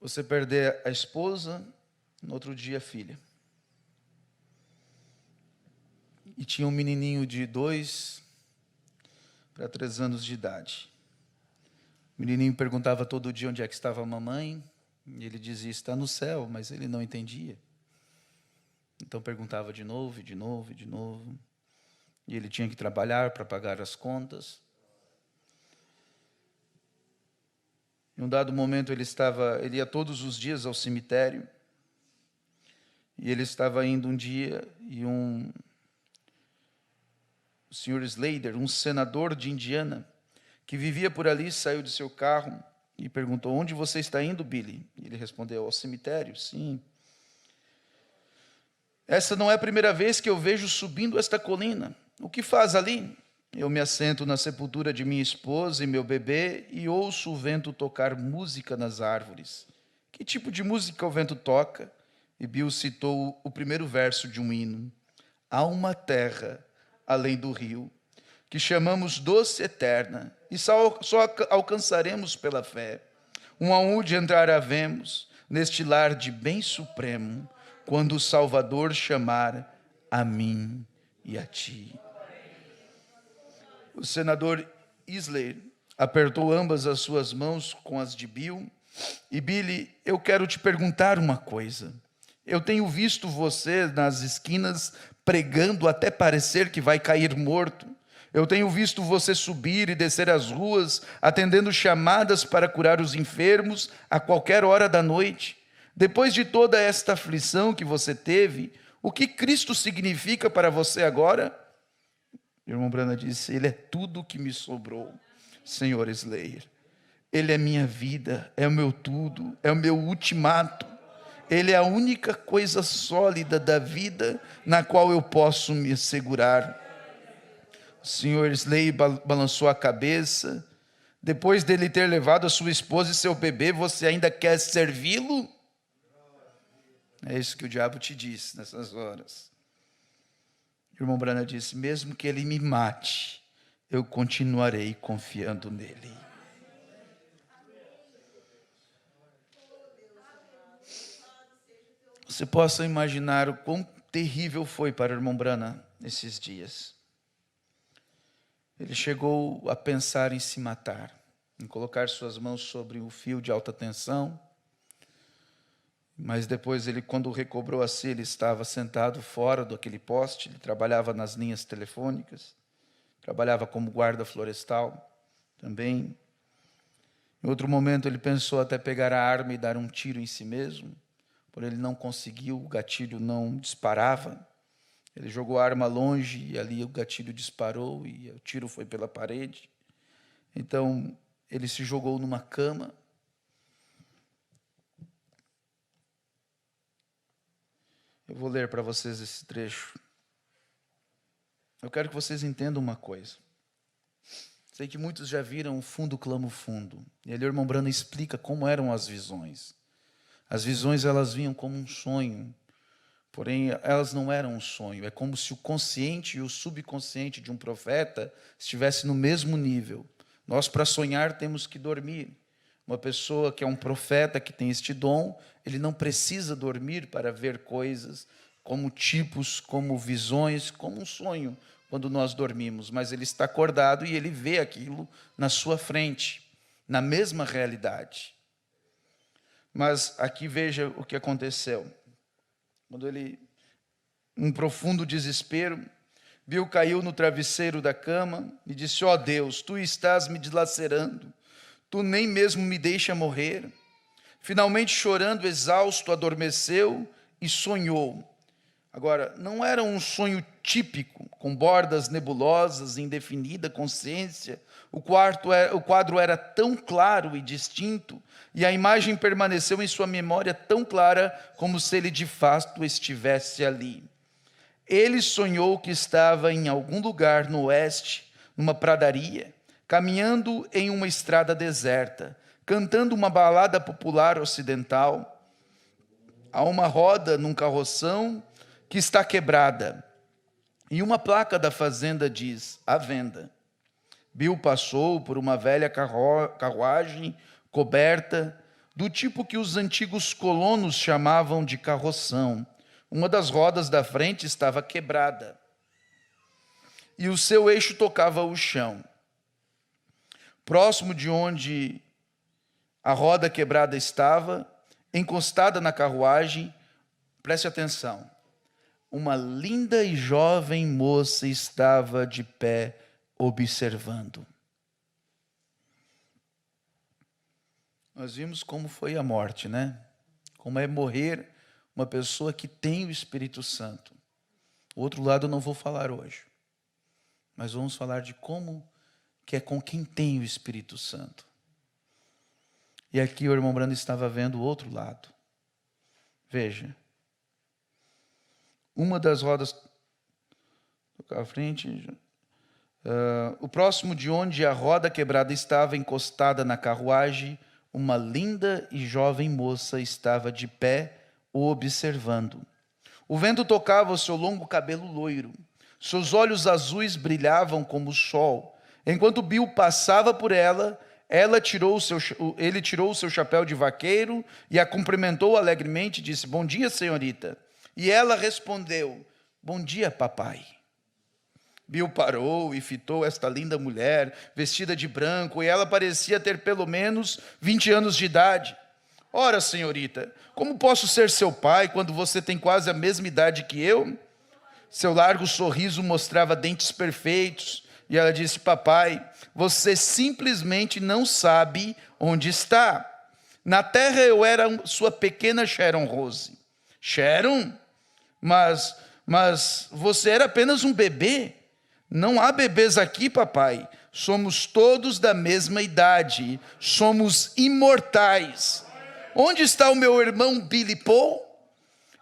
Você perder a esposa, no outro dia a filha. E tinha um menininho de 2 para 3 anos de idade. O menininho perguntava todo dia onde é que estava a mamãe. E ele dizia: está no céu, mas ele não entendia. Então perguntava de novo, e de novo, e de novo. E ele tinha que trabalhar para pagar as contas. Em um dado momento ele ia todos os dias ao cemitério. E ele estava indo um dia e o senhor Slater, um senador de Indiana, que vivia por ali, saiu de seu carro e perguntou: onde você está indo, Billy? E ele respondeu: ao cemitério. Sim. Essa não é a primeira vez que eu vejo subindo esta colina. O que faz ali? Eu me assento na sepultura de minha esposa e meu bebê e ouço o vento tocar música nas árvores. Que tipo de música o vento toca? E Bill citou o primeiro verso de um hino. Há uma terra além do rio, que chamamos doce eterna, e só alcançaremos pela fé. Aonde entrar havemos, neste lar de bem supremo, quando o Salvador chamar a mim e a ti. O senador Isley apertou ambas as suas mãos com as de Bill. E Billy, eu quero te perguntar uma coisa. Eu tenho visto você nas esquinas pregando até parecer que vai cair morto. Eu tenho visto você subir e descer as ruas, atendendo chamadas para curar os enfermos a qualquer hora da noite. Depois de toda esta aflição que você teve, o que Cristo significa para você agora? O irmão Branham disse: ele é tudo o que me sobrou, senhor Slayer. Ele é minha vida, é o meu tudo, é o meu ultimato. Ele é a única coisa sólida da vida na qual eu posso me segurar. O senhor Slayer balançou a cabeça. Depois dele ter levado a sua esposa e seu bebê, você ainda quer servi-lo? É isso que o diabo te diz nessas horas. O irmão Branham disse: mesmo que ele me mate, eu continuarei confiando nele. você possa imaginar o quão terrível foi para o irmão Branham nesses dias. Ele chegou a pensar em se matar, em colocar suas mãos sobre o fio de alta tensão, mas depois quando recobrou a si, ele estava sentado fora daquele poste, ele trabalhava nas linhas telefônicas, trabalhava como guarda florestal também. Em outro momento ele pensou até pegar a arma e dar um tiro em si mesmo, porém ele não conseguiu, o gatilho não disparava. Ele jogou a arma longe e ali o gatilho disparou e o tiro foi pela parede. Então ele se jogou numa cama. Eu vou ler para vocês esse trecho. Eu quero que vocês entendam uma coisa. Sei que muitos já viram o fundo clama o fundo. E ali o irmão Branham explica como eram as visões. As visões, elas vinham como um sonho. Porém, elas não eram um sonho. É como se o consciente e o subconsciente de um profeta estivessem no mesmo nível. Nós, para sonhar, temos que dormir. Uma pessoa que é um profeta, que tem este dom, ele não precisa dormir para ver coisas como tipos, como visões, como um sonho, quando nós dormimos. Mas ele está acordado e ele vê aquilo na sua frente, na mesma realidade. Mas aqui veja o que aconteceu. Quando ele, em profundo desespero, Bill caiu no travesseiro da cama e disse: ó Deus, tu estás me dilacerando, tu nem mesmo me deixa morrer. Finalmente, chorando, exausto, adormeceu e sonhou. Agora, não era um sonho típico, com bordas nebulosas, indefinida consciência. O quadro era tão claro e distinto, e a imagem permaneceu em sua memória tão clara, como se ele de fato estivesse ali. Ele sonhou que estava em algum lugar no oeste, numa pradaria, caminhando em uma estrada deserta, cantando uma balada popular ocidental. Há uma roda num carroção que está quebrada, e uma placa da fazenda diz: à venda. Bill passou por uma velha carruagem coberta, do tipo que os antigos colonos chamavam de carroção. Uma das rodas da frente estava quebrada, e o seu eixo tocava o chão. Próximo de onde a roda quebrada estava, encostada na carruagem, preste atenção, uma linda e jovem moça estava de pé observando. Nós vimos como foi a morte, né? Como é morrer uma pessoa que tem o Espírito Santo. O outro lado eu não vou falar hoje, mas vamos falar de como que é com quem tem o Espírito Santo. E aqui o irmão Branham estava vendo o outro lado. Veja. Uma das rodas à frente. O próximo de onde a roda quebrada estava encostada na carruagem, uma linda e jovem moça estava de pé o observando. O vento tocava o seu longo cabelo loiro. Seus olhos azuis brilhavam como o sol. Enquanto Bill passava por ela, ele tirou o seu chapéu de vaqueiro e a cumprimentou alegremente e disse: bom dia, senhorita. E ela respondeu: bom dia, papai. Bill parou e fitou esta linda mulher, vestida de branco, e ela parecia ter pelo menos 20 anos de idade. Ora, senhorita, como posso ser seu pai quando você tem quase a mesma idade que eu? Seu largo sorriso mostrava dentes perfeitos, e ela disse: papai, você simplesmente não sabe onde está. Na terra eu era sua pequena Sharon Rose. Sharon? Mas você era apenas um bebê. Não há bebês aqui, papai. Somos todos da mesma idade. Somos imortais. Onde está o meu irmão Billy Paul?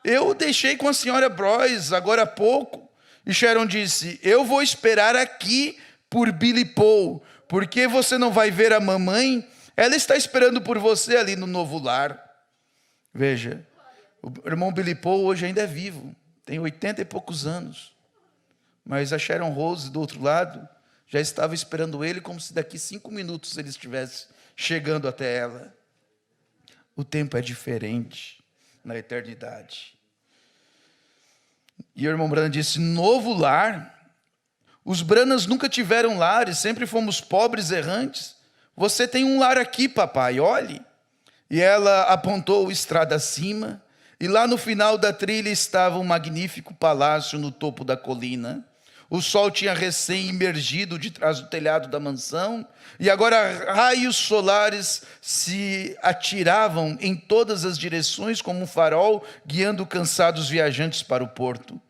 Eu o deixei com a senhora Broyes agora há pouco. E Sharon disse: eu vou esperar aqui por Billy Paul, porque você não vai ver a mamãe? Ela está esperando por você ali no novo lar. Veja, o irmão Billy Paul hoje ainda é vivo, tem 80 e poucos anos. Mas a Sharon Rose, do outro lado, já estava esperando ele como se daqui 5 minutos ele estivesse chegando até ela. O tempo é diferente na eternidade. E o irmão Branham disse: novo lar? Os Branas nunca tiveram lares, sempre fomos pobres errantes. Você tem um lar aqui, papai, olhe. E ela apontou estrada acima, e lá no final da trilha estava um magnífico palácio no topo da colina. O sol tinha recém emergido de trás do telhado da mansão, e agora raios solares se atiravam em todas as direções como um farol, guiando cansados viajantes para o porto.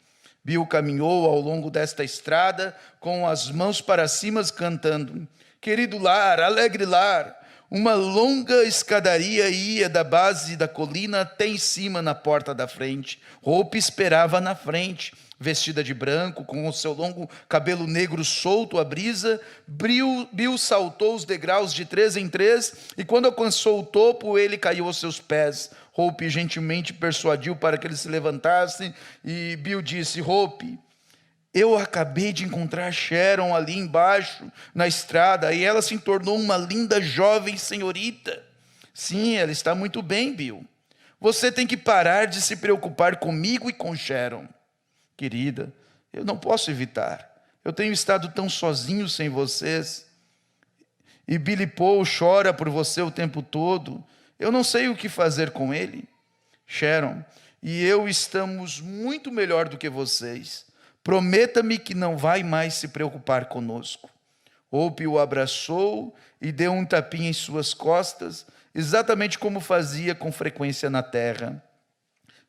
Bill caminhou ao longo desta estrada, com as mãos para cima, cantando: querido lar, alegre lar. Uma longa escadaria ia da base da colina até em cima na porta da frente. Hope esperava na frente, vestida de branco, com o seu longo cabelo negro solto à brisa. Bill saltou os degraus de 3 em 3, e quando alcançou o topo, ele caiu aos seus pés. Hope gentilmente persuadiu para que ele se levantasse, e Bill disse: Hope, eu acabei de encontrar Sharon ali embaixo, na estrada, e ela se tornou uma linda jovem senhorita. Sim, ela está muito bem, Bill. Você tem que parar de se preocupar comigo e com Sharon. Querida, eu não posso evitar. Eu tenho estado tão sozinho sem vocês. E Billy Paul chora por você o tempo todo. Eu não sei o que fazer com ele. Sharon e eu estamos muito melhor do que vocês. Prometa-me que não vai mais se preocupar conosco. Hope o abraçou e deu um tapinha em suas costas, exatamente como fazia com frequência na terra.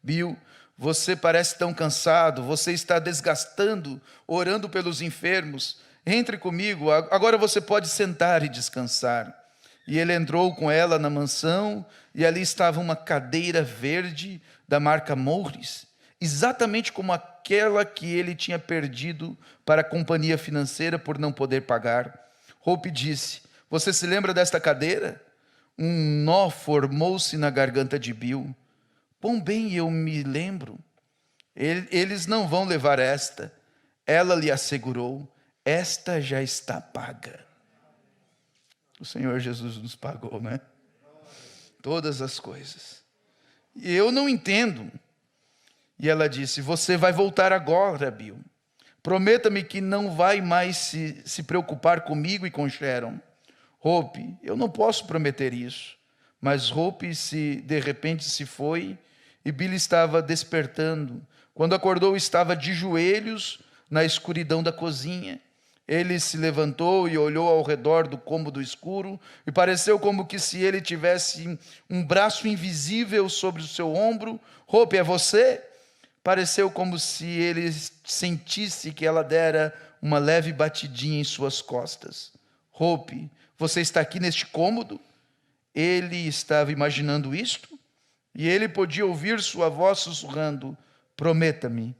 Bill, você parece tão cansado, você está desgastando, orando pelos enfermos. Entre comigo, agora você pode sentar e descansar. E ele entrou com ela na mansão, e ali estava uma cadeira verde da marca Morris, exatamente como aquela que ele tinha perdido para a companhia financeira por não poder pagar. Hope disse: você se lembra desta cadeira? Um nó formou-se na garganta de Bill. Bom, bem, eu me lembro. Eles não vão levar esta. Ela lhe assegurou: esta já está paga. O Senhor Jesus nos pagou, né? Todas as coisas. E eu não entendo. E ela disse: você vai voltar agora, Bill. Prometa-me que não vai mais se preocupar comigo e com Sharon. Hope, eu não posso prometer isso. Mas Hope de repente se foi, e Billy estava despertando. Quando acordou, estava de joelhos na escuridão da cozinha. Ele se levantou e olhou ao redor do cômodo escuro, e pareceu como que se ele tivesse um braço invisível sobre o seu ombro. Hope, é você? Pareceu como se ele sentisse que ela dera uma leve batidinha em suas costas. Hope, você está aqui neste cômodo? Ele estava imaginando isto, e ele podia ouvir sua voz sussurrando: prometa-me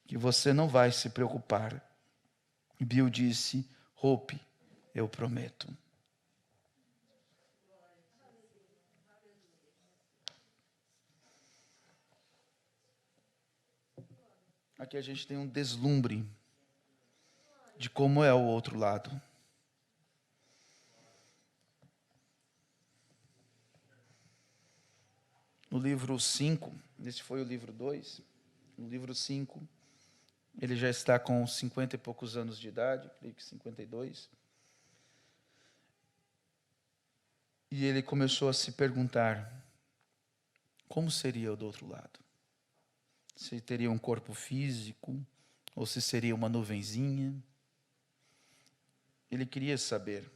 que você não vai se preocupar. E Bill disse: Hope, eu prometo. Aqui a gente tem um deslumbre de como é o outro lado. No livro 5, esse foi o livro 2, no livro 5, ele já está com 50 e poucos anos de idade, creio que 52. E ele começou a se perguntar: como seria o do outro lado? Se teria um corpo físico, ou se seria uma nuvenzinha. Ele queria saber.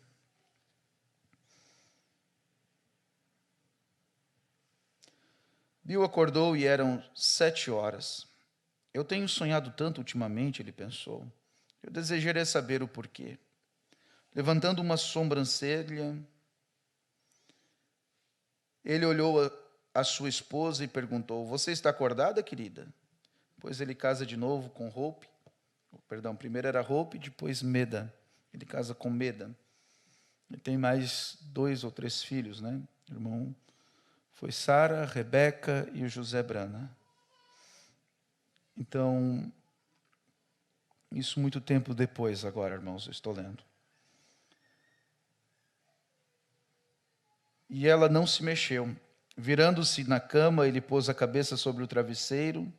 Bill acordou e eram 7 horas. Eu tenho sonhado tanto ultimamente, ele pensou. Eu desejaria saber o porquê. Levantando uma sobrancelha, ele olhou a sua esposa e perguntou: você está acordada, querida? Pois ele casa de novo com Hope. Perdão, primeiro era Hope, depois Meda. Ele casa com Meda. Ele tem mais 2 ou 3 filhos, né? O irmão foi Sara, Rebeca e o José Brana. Então, isso muito tempo depois agora, irmãos, eu estou lendo. E ela não se mexeu. Virando-se na cama, ele pôs a cabeça sobre o travesseiro.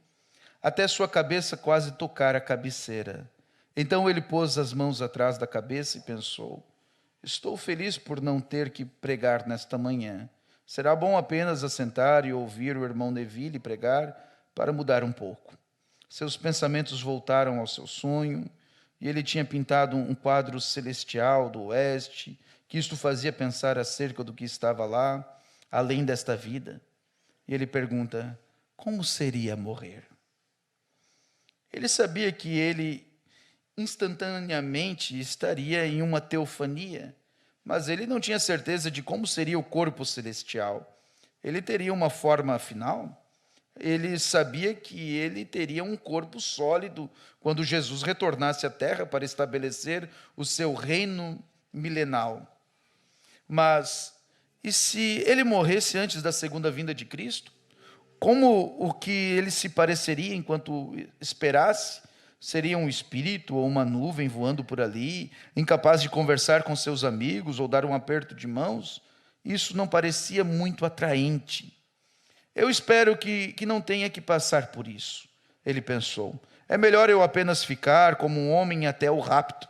até sua cabeça quase tocar a cabeceira. Então ele pôs as mãos atrás da cabeça e pensou: estou feliz por não ter que pregar nesta manhã. Será bom apenas assentar e ouvir o irmão Neville pregar para mudar um pouco. Seus pensamentos voltaram ao seu sonho, e ele tinha pintado um quadro celestial do oeste, que isto fazia pensar acerca do que estava lá, além desta vida. E ele pergunta: como seria morrer? Ele sabia que ele instantaneamente estaria em uma teofania, mas ele não tinha certeza de como seria o corpo celestial. Ele teria uma forma final? Ele sabia que ele teria um corpo sólido quando Jesus retornasse à terra para estabelecer o seu reino milenal. Mas, e se ele morresse antes da segunda vinda de Cristo? Como o que ele se pareceria enquanto esperasse? Seria um espírito ou uma nuvem voando por ali, incapaz de conversar com seus amigos ou dar um aperto de mãos? Isso não parecia muito atraente. Eu espero que não tenha que passar por isso, ele pensou. É melhor eu apenas ficar como um homem até o rapto.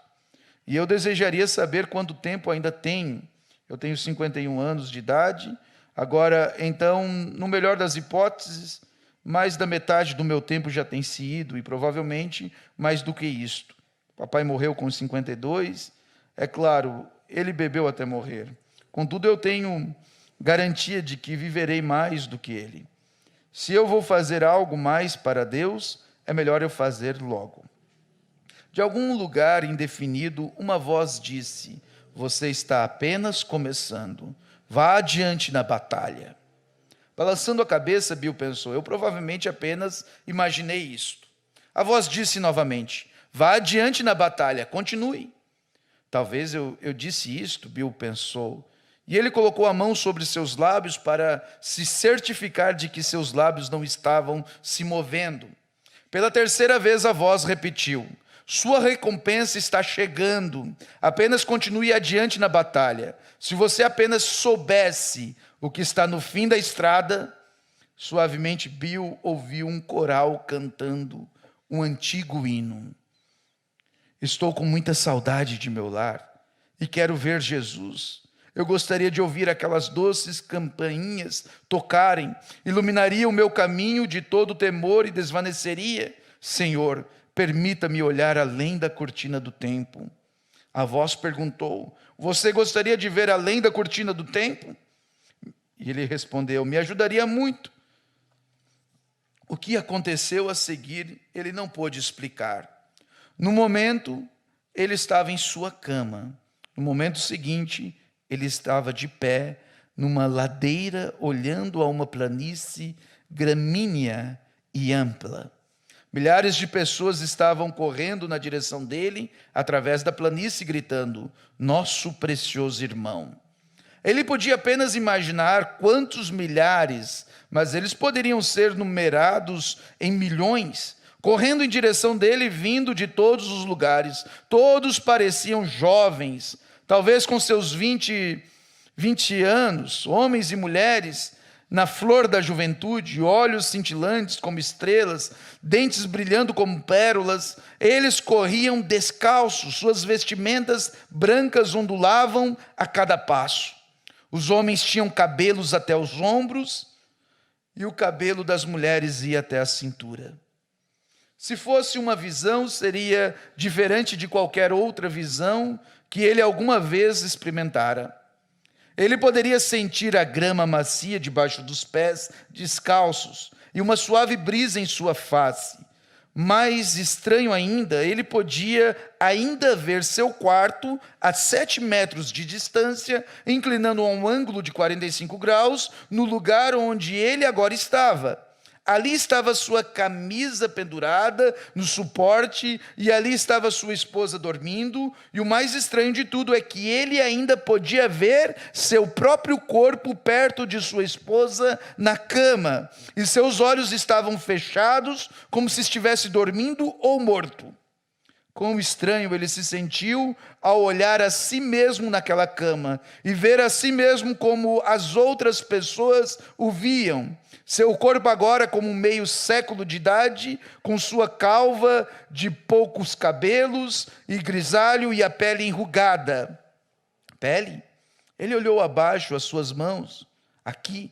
E eu desejaria saber quanto tempo ainda tenho. Eu tenho 51 anos de idade. Agora, então, no melhor das hipóteses, mais da metade do meu tempo já tem se ido, e provavelmente mais do que isto. Papai morreu com 52. É claro, ele bebeu até morrer. Contudo, eu tenho garantia de que viverei mais do que ele. Se eu vou fazer algo mais para Deus, é melhor eu fazer logo. De algum lugar indefinido, uma voz disse: você está apenas começando. Vá adiante na batalha. Balançando a cabeça, Bill pensou: eu provavelmente apenas imaginei isto. A voz disse novamente: vá adiante na batalha, continue. Talvez eu disse isto, Bill pensou. E ele colocou a mão sobre seus lábios para se certificar de que seus lábios não estavam se movendo. Pela terceira vez a voz repetiu: sua recompensa está chegando. Apenas continue adiante na batalha. Se você apenas soubesse o que está no fim da estrada. Suavemente Bill ouviu um coral cantando um antigo hino. Estou com muita saudade de meu lar e quero ver Jesus. Eu gostaria de ouvir aquelas doces campainhas tocarem, iluminaria o meu caminho de todo temor e desvaneceria. Senhor, permita-me olhar além da cortina do tempo. A voz perguntou: você gostaria de ver além da cortina do tempo? E ele respondeu: me ajudaria muito. O que aconteceu a seguir, ele não pôde explicar. No momento, ele estava em sua cama. No momento seguinte, ele estava de pé, numa ladeira, olhando a uma planície gramínea e ampla. Milhares de pessoas estavam correndo na direção dele, através da planície, gritando: nosso precioso irmão. Ele podia apenas imaginar quantos milhares, mas eles poderiam ser numerados em milhões, correndo em direção dele, vindo de todos os lugares. Todos pareciam jovens, talvez com seus 20 anos, homens e mulheres, na flor da juventude, olhos cintilantes como estrelas, dentes brilhando como pérolas. Eles corriam descalços, suas vestimentas brancas ondulavam a cada passo. Os homens tinham cabelos até os ombros, e o cabelo das mulheres ia até a cintura. Se fosse uma visão, seria diferente de qualquer outra visão que ele alguma vez experimentara. Ele poderia sentir a grama macia debaixo dos pés descalços e uma suave brisa em sua face. Mais estranho ainda, ele podia ainda ver seu quarto a 7 metros de distância, inclinando a um ângulo de 45 graus, no lugar onde ele agora estava. Ali estava sua camisa pendurada no suporte, e ali estava sua esposa dormindo, e o mais estranho de tudo é que ele ainda podia ver seu próprio corpo perto de sua esposa na cama, e seus olhos estavam fechados, como se estivesse dormindo ou morto. Quão estranho ele se sentiu ao olhar a si mesmo naquela cama e ver a si mesmo como as outras pessoas o viam. Seu corpo agora como meio século de idade, com sua calva de poucos cabelos e grisalho e a pele enrugada. Pele? Ele olhou abaixo as suas mãos, aqui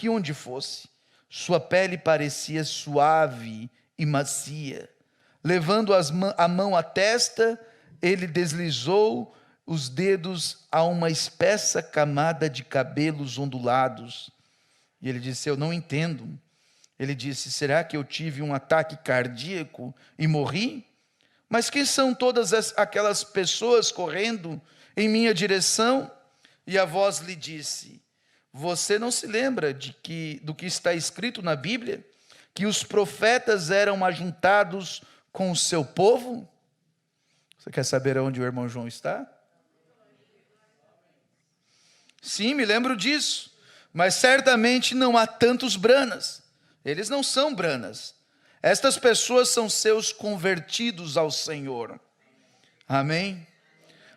onde fosse. Sua pele parecia suave e macia. Levando a mão à testa, ele deslizou os dedos a uma espessa camada de cabelos ondulados. E ele disse: eu não entendo. Ele disse: será que eu tive um ataque cardíaco e morri? Mas quem são todas aquelas pessoas correndo em minha direção? E a voz lhe disse: você não se lembra do que está escrito na Bíblia? Que os profetas eram ajuntados com o seu povo? Você quer saber onde o irmão João está? Sim, me lembro disso. Mas certamente não há tantos Branas. Eles não são Branas. Estas pessoas são seus convertidos ao Senhor. Amém?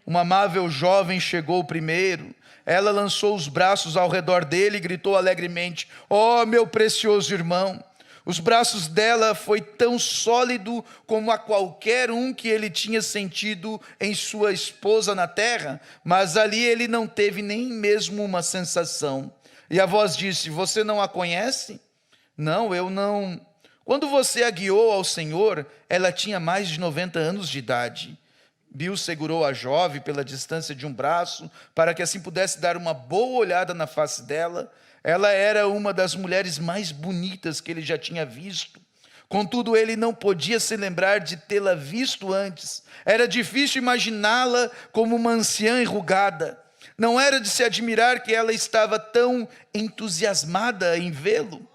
Uma amável jovem chegou primeiro. Ela lançou os braços ao redor dele e gritou alegremente: ó, meu precioso irmão! Os braços dela foi tão sólido como a qualquer um que ele tinha sentido em sua esposa na terra, mas ali ele não teve nem mesmo uma sensação. E a voz disse: você não a conhece? Não, eu não. Quando você a guiou ao Senhor, ela tinha mais de 90 anos de idade. Bill segurou a jovem pela distância de um braço, para que assim pudesse dar uma boa olhada na face dela. Ela era uma das mulheres mais bonitas que ele já tinha visto. Contudo, ele não podia se lembrar de tê-la visto antes. Era difícil imaginá-la como uma anciã enrugada. Não era de se admirar que ela estava tão entusiasmada em vê-lo.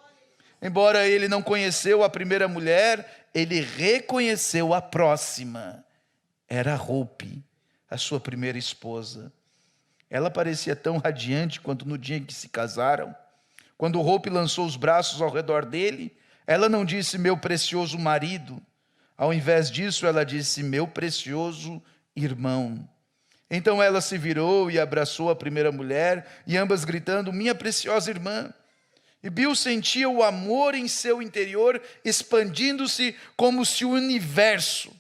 Embora ele não conheceu a primeira mulher, ele reconheceu a próxima. Era Hope, a sua primeira esposa. Ela parecia tão radiante quanto no dia em que se casaram. Quando Hope lançou os braços ao redor dele, ela não disse: meu precioso marido. Ao invés disso, ela disse: meu precioso irmão. Então ela se virou e abraçou a primeira mulher, e ambas gritando: minha preciosa irmã. E Bill sentia o amor em seu interior expandindo-se como se o universo.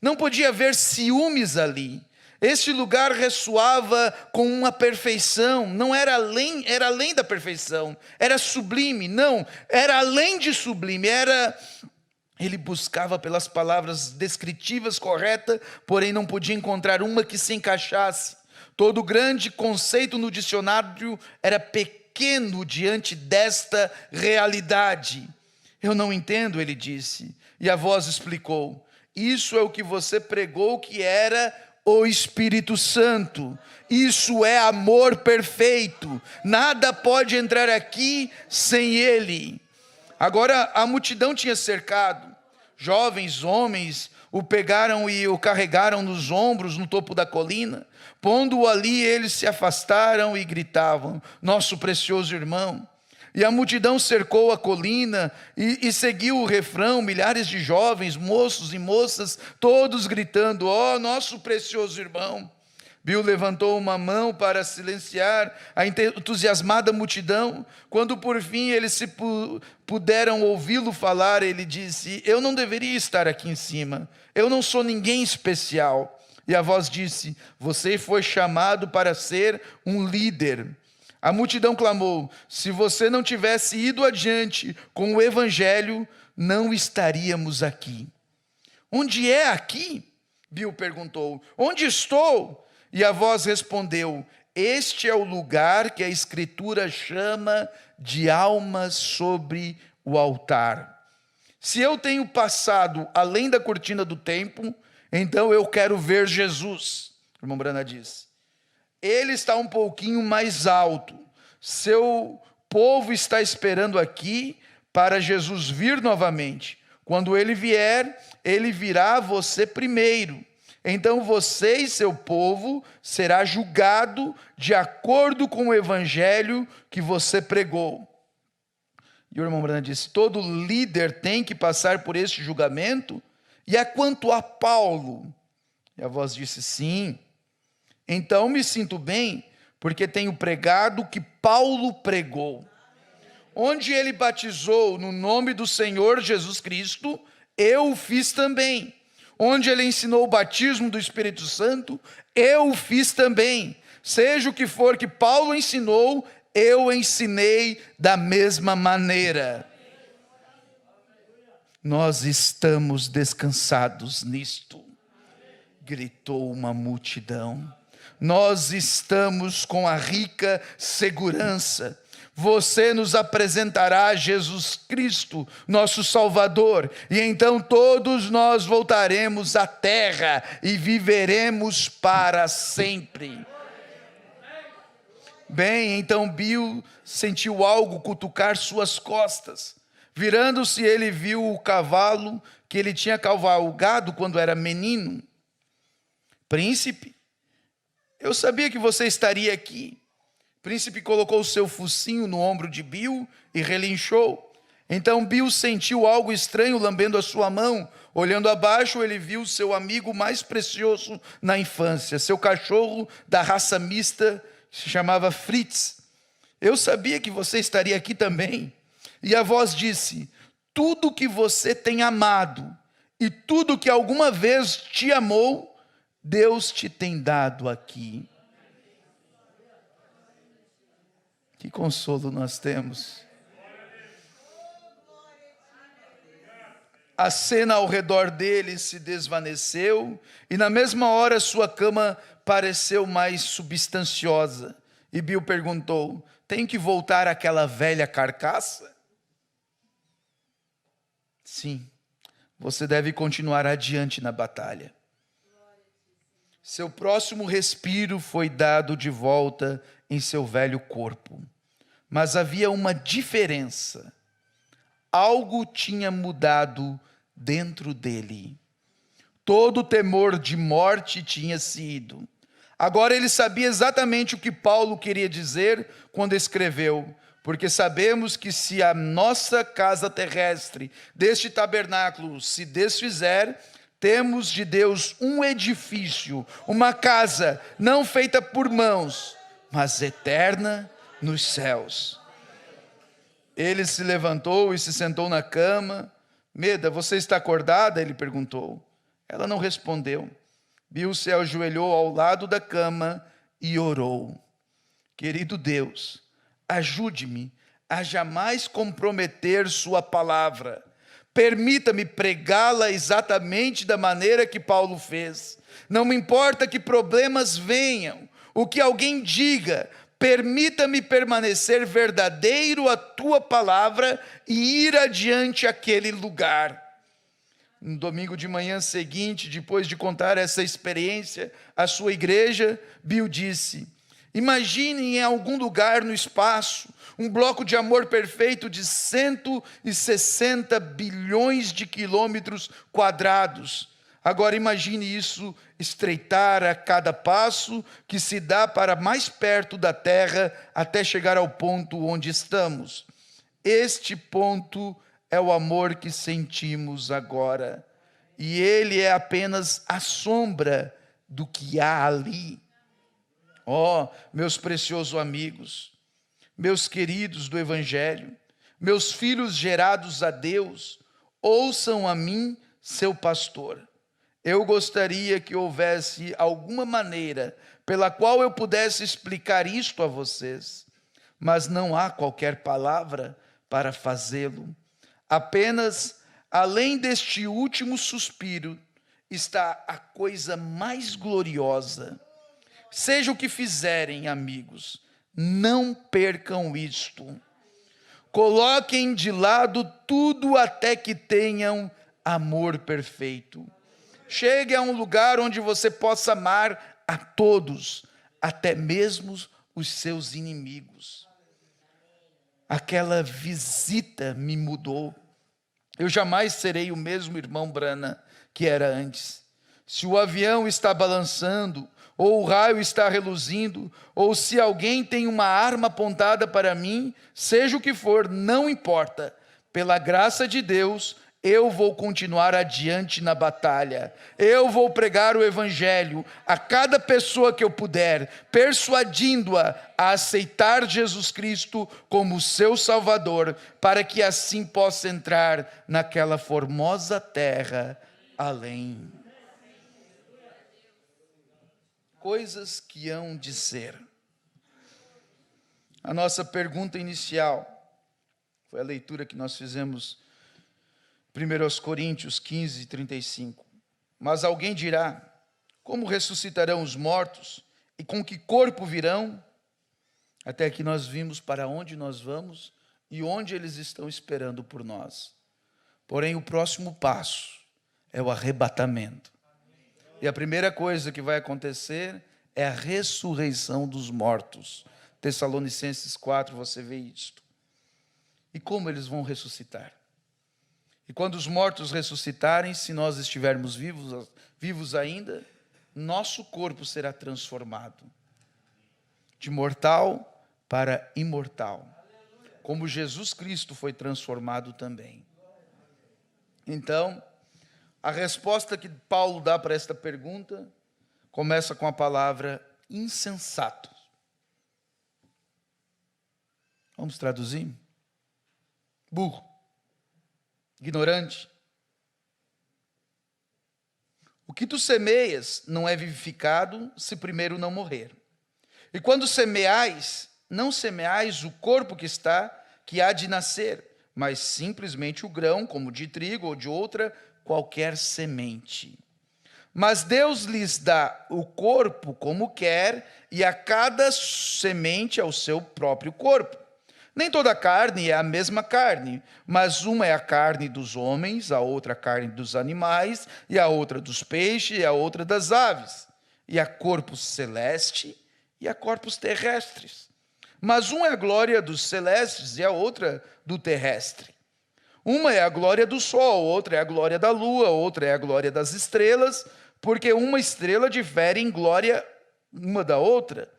Não podia haver ciúmes ali. Este lugar ressoava com uma perfeição. Não era além, era além da perfeição. Era sublime, não. Era além de sublime. Ele buscava pelas palavras descritivas corretas, porém não podia encontrar uma que se encaixasse. Todo grande conceito no dicionário era pequeno diante desta realidade. Eu não entendo, ele disse. E a voz explicou: isso é o que você pregou que era o Espírito Santo. Isso é amor perfeito. Nada pode entrar aqui sem ele. Agora a multidão tinha cercado. Jovens homens o pegaram e o carregaram nos ombros no topo da colina. Pondo-o ali, eles se afastaram e gritavam: nosso precioso irmão. E a multidão cercou a colina e seguiu o refrão, milhares de jovens, moços e moças, todos gritando: ó, nosso precioso irmão. Bill levantou uma mão para silenciar a entusiasmada multidão. Quando por fim eles puderam ouvi-lo falar, ele disse: eu não deveria estar aqui em cima, eu não sou ninguém especial. E a voz disse: você foi chamado para ser um líder. A multidão clamou: se você não tivesse ido adiante com o evangelho, não estaríamos aqui. Onde é aqui? Bill perguntou. Onde estou? E a voz respondeu: este é o lugar que a Escritura chama de alma sobre o altar. Se eu tenho passado além da cortina do templo, então eu quero ver Jesus. O irmão Brana disse. Ele está um pouquinho mais alto. Seu povo está esperando aqui para Jesus vir novamente. Quando ele vier, ele virá a você primeiro. Então você e seu povo será julgado de acordo com o evangelho que você pregou. E o irmão Brana disse: todo líder tem que passar por este julgamento? E é quanto a Paulo? E a voz disse: sim. Então me sinto bem, porque tenho pregado o que Paulo pregou. Onde ele batizou no nome do Senhor Jesus Cristo, eu o fiz também. Onde ele ensinou o batismo do Espírito Santo, eu o fiz também. Seja o que for que Paulo ensinou, eu ensinei da mesma maneira. Nós estamos descansados nisto, gritou uma multidão. Nós estamos com a rica segurança. Você nos apresentará Jesus Cristo, nosso Salvador, e então todos nós voltaremos à terra e viveremos para sempre. Bem, então Bill sentiu algo cutucar suas costas. Virando-se, ele viu o cavalo que ele tinha cavalgado quando era menino. Príncipe, eu sabia que você estaria aqui. O príncipe colocou o seu focinho no ombro de Bill e relinchou. Então Bill sentiu algo estranho lambendo a sua mão. Olhando abaixo, ele viu seu amigo mais precioso na infância, seu cachorro da raça mista, se chamava Fritz. Eu sabia que você estaria aqui também. E a voz disse: tudo que você tem amado e tudo que alguma vez te amou, Deus te tem dado aqui. Que consolo nós temos. A cena ao redor dele se desvaneceu e na mesma hora sua cama pareceu mais substanciosa. E Bill perguntou: tem que voltar àquela velha carcaça? Sim, você deve continuar adiante na batalha. Seu próximo respiro foi dado de volta em seu velho corpo. Mas havia uma diferença. Algo tinha mudado dentro dele. Todo o temor de morte tinha se ido. Agora ele sabia exatamente o que Paulo queria dizer quando escreveu: porque sabemos que se a nossa casa terrestre deste tabernáculo se desfizer, temos de Deus um edifício, uma casa não feita por mãos, mas eterna nos céus. Ele se levantou e se sentou na cama. Meda, você está acordada? Ele perguntou. Ela não respondeu. Bill se ajoelhou ao lado da cama e orou. Querido Deus, ajude-me a jamais comprometer sua palavra. Permita-me pregá-la exatamente da maneira que Paulo fez. Não me importa que problemas venham, o que alguém diga, permita-me permanecer verdadeiro à tua palavra e ir adiante àquele lugar. No domingo de manhã seguinte, depois de contar essa experiência à sua igreja, Bill disse: imagine em algum lugar no espaço um bloco de amor perfeito de 160 bilhões de quilômetros quadrados. Agora imagine isso estreitar a cada passo que se dá para mais perto da Terra até chegar ao ponto onde estamos. Este ponto é o amor que sentimos agora. E ele é apenas a sombra do que há ali. Oh, meus preciosos amigos, meus queridos do Evangelho, meus filhos gerados a Deus, ouçam a mim, seu pastor. Eu gostaria que houvesse alguma maneira pela qual eu pudesse explicar isto a vocês, mas não há qualquer palavra para fazê-lo. Apenas, além deste último suspiro, está a coisa mais gloriosa. Seja o que fizerem, amigos, não percam isto. Coloquem de lado tudo até que tenham amor perfeito. Chegue a um lugar onde você possa amar a todos, até mesmo os seus inimigos. Aquela visita me mudou. Eu jamais serei o mesmo irmão Brana que era antes. Se o avião está balançando, ou o raio está reluzindo, ou se alguém tem uma arma apontada para mim, seja o que for, não importa. Pela graça de Deus, eu vou continuar adiante na batalha. Eu vou pregar o evangelho a cada pessoa que eu puder, persuadindo-a a aceitar Jesus Cristo como seu Salvador, para que assim possa entrar naquela formosa terra além. Coisas que hão de ser. A nossa pergunta inicial foi a leitura que nós fizemos, 1 Coríntios 15, 35. Mas alguém dirá: como ressuscitarão os mortos? E com que corpo virão? Até que nós vimos para onde nós vamos e onde eles estão esperando por nós. Porém, o próximo passo é o arrebatamento. E a primeira coisa que vai acontecer é a ressurreição dos mortos. Tessalonicenses 4, você vê isto. E como eles vão ressuscitar? E quando os mortos ressuscitarem, se nós estivermos vivos ainda, nosso corpo será transformado de mortal para imortal, como Jesus Cristo foi transformado também. Então, a resposta que Paulo dá para esta pergunta começa com a palavra insensato. Vamos traduzir? Burro, ignorante. O que tu semeias não é vivificado se primeiro não morrer. E quando semeais, não semeais o corpo que há de nascer, mas simplesmente o grão, como de trigo ou de outra qualquer semente. Mas Deus lhes dá o corpo como quer, e a cada semente ao seu próprio corpo. Nem toda carne é a mesma carne, mas uma é a carne dos homens, a outra a carne dos animais, e a outra dos peixes, e a outra das aves. E há corpos celestes e há corpos terrestres. Mas uma é a glória dos celestes e a outra do terrestre. Uma é a glória do sol, outra é a glória da lua, outra é a glória das estrelas, porque uma estrela difere em glória uma da outra.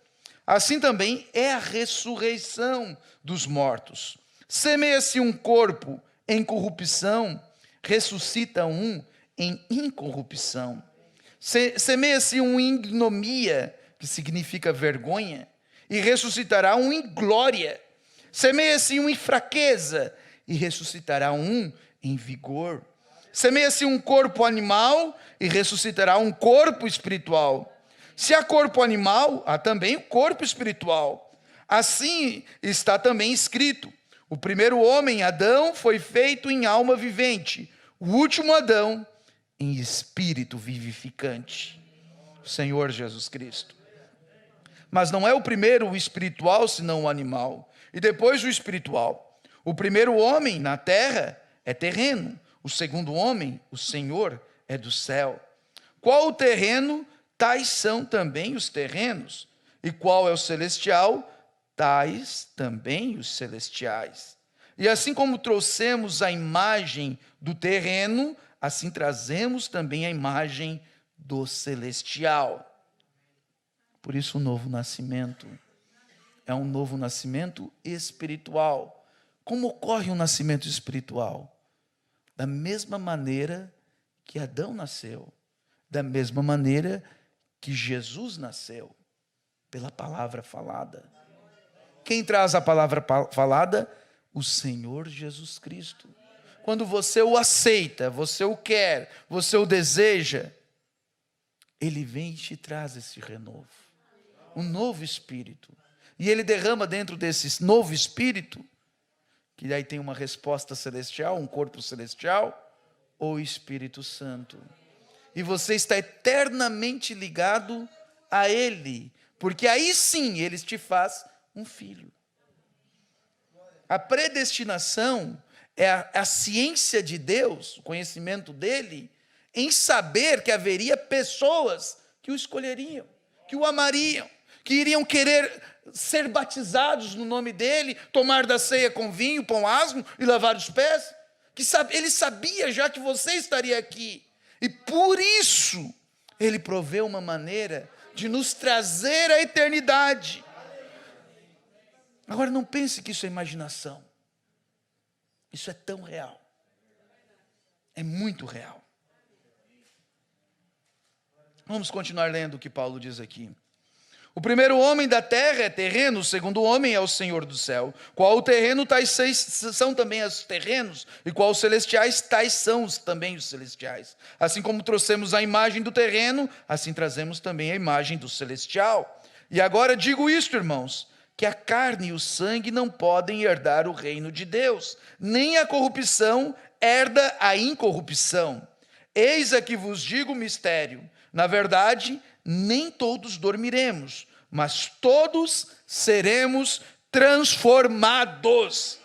Assim também é a ressurreição dos mortos. Semeia-se um corpo em corrupção, ressuscita um em incorrupção. Semeia-se um em ignomia, que significa vergonha, e ressuscitará um em glória. Semeia-se um em fraqueza, e ressuscitará um em vigor. Semeia-se um corpo animal, e ressuscitará um corpo espiritual. Se há corpo animal, há também o corpo espiritual. Assim está também escrito: o primeiro homem, Adão, foi feito em alma vivente, o último Adão em espírito vivificante. O Senhor Jesus Cristo. Mas não é o primeiro o espiritual, senão o animal, e depois o espiritual. O primeiro homem na terra é terreno, o segundo homem, o Senhor, é do céu. Qual o terreno? Tais são também os terrenos. E qual é o celestial? Tais também os celestiais. E assim como trouxemos a imagem do terreno, assim trazemos também a imagem do celestial. Por isso o novo nascimento é um novo nascimento espiritual. Como ocorre um nascimento espiritual? Da mesma maneira que Adão nasceu, da mesma maneira que Jesus nasceu, pela palavra falada. Quem traz a palavra falada? O Senhor Jesus Cristo. Quando você o aceita, você o quer, você o deseja, Ele vem e te traz esse renovo, um novo espírito. E Ele derrama dentro desse novo espírito, que daí tem uma resposta celestial, um corpo celestial, o Espírito Santo. E você está eternamente ligado a Ele, porque aí sim Ele te faz um filho. A predestinação é a ciência de Deus, o conhecimento dEle, em saber que haveria pessoas que o escolheriam, que o amariam, que iriam querer ser batizados no nome dEle, tomar da ceia com vinho, pão asmo e lavar os pés. Ele sabia já que você estaria aqui. E por isso, Ele proveu uma maneira de nos trazer à eternidade. Agora, não pense que isso é imaginação. Isso é tão real. é muito real. Vamos continuar lendo o que Paulo diz aqui. O primeiro homem da terra é terreno, o segundo homem é o Senhor do céu. Qual o terreno, tais são também os terrenos, e qual os celestiais, tais são também os celestiais. Assim como trouxemos a imagem do terreno, assim trazemos também a imagem do celestial. E agora digo isto, irmãos, que a carne e o sangue não podem herdar o reino de Deus, nem a corrupção herda a incorrupção. Eis aqui vos digo o mistério. Na verdade, nem todos dormiremos, mas todos seremos transformados.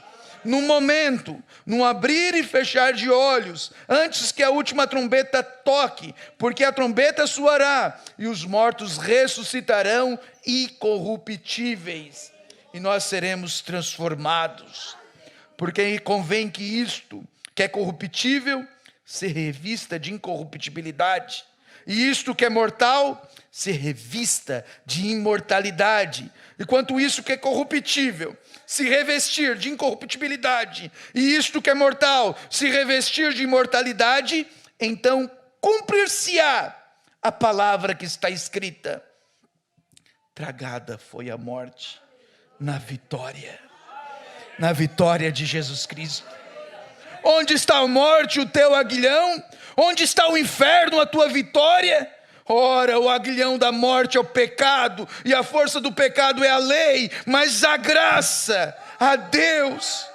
Num momento, num abrir e fechar de olhos, antes que a última trombeta toque, porque a trombeta soará, e os mortos ressuscitarão incorruptíveis, e nós seremos transformados. Porque convém que isto, que é corruptível, se revista de incorruptibilidade, e isto que é mortal, se revista de imortalidade. E quanto isso que é corruptível, se revestir de incorruptibilidade, e isto que é mortal, se revestir de imortalidade, então cumprir-se-á a palavra que está escrita: tragada foi a morte na vitória de Jesus Cristo. Onde está a morte, o teu aguilhão? Onde está o inferno, a tua vitória? Ora, o aguilhão da morte é o pecado, e a força do pecado é a lei, mas a graça a Deus,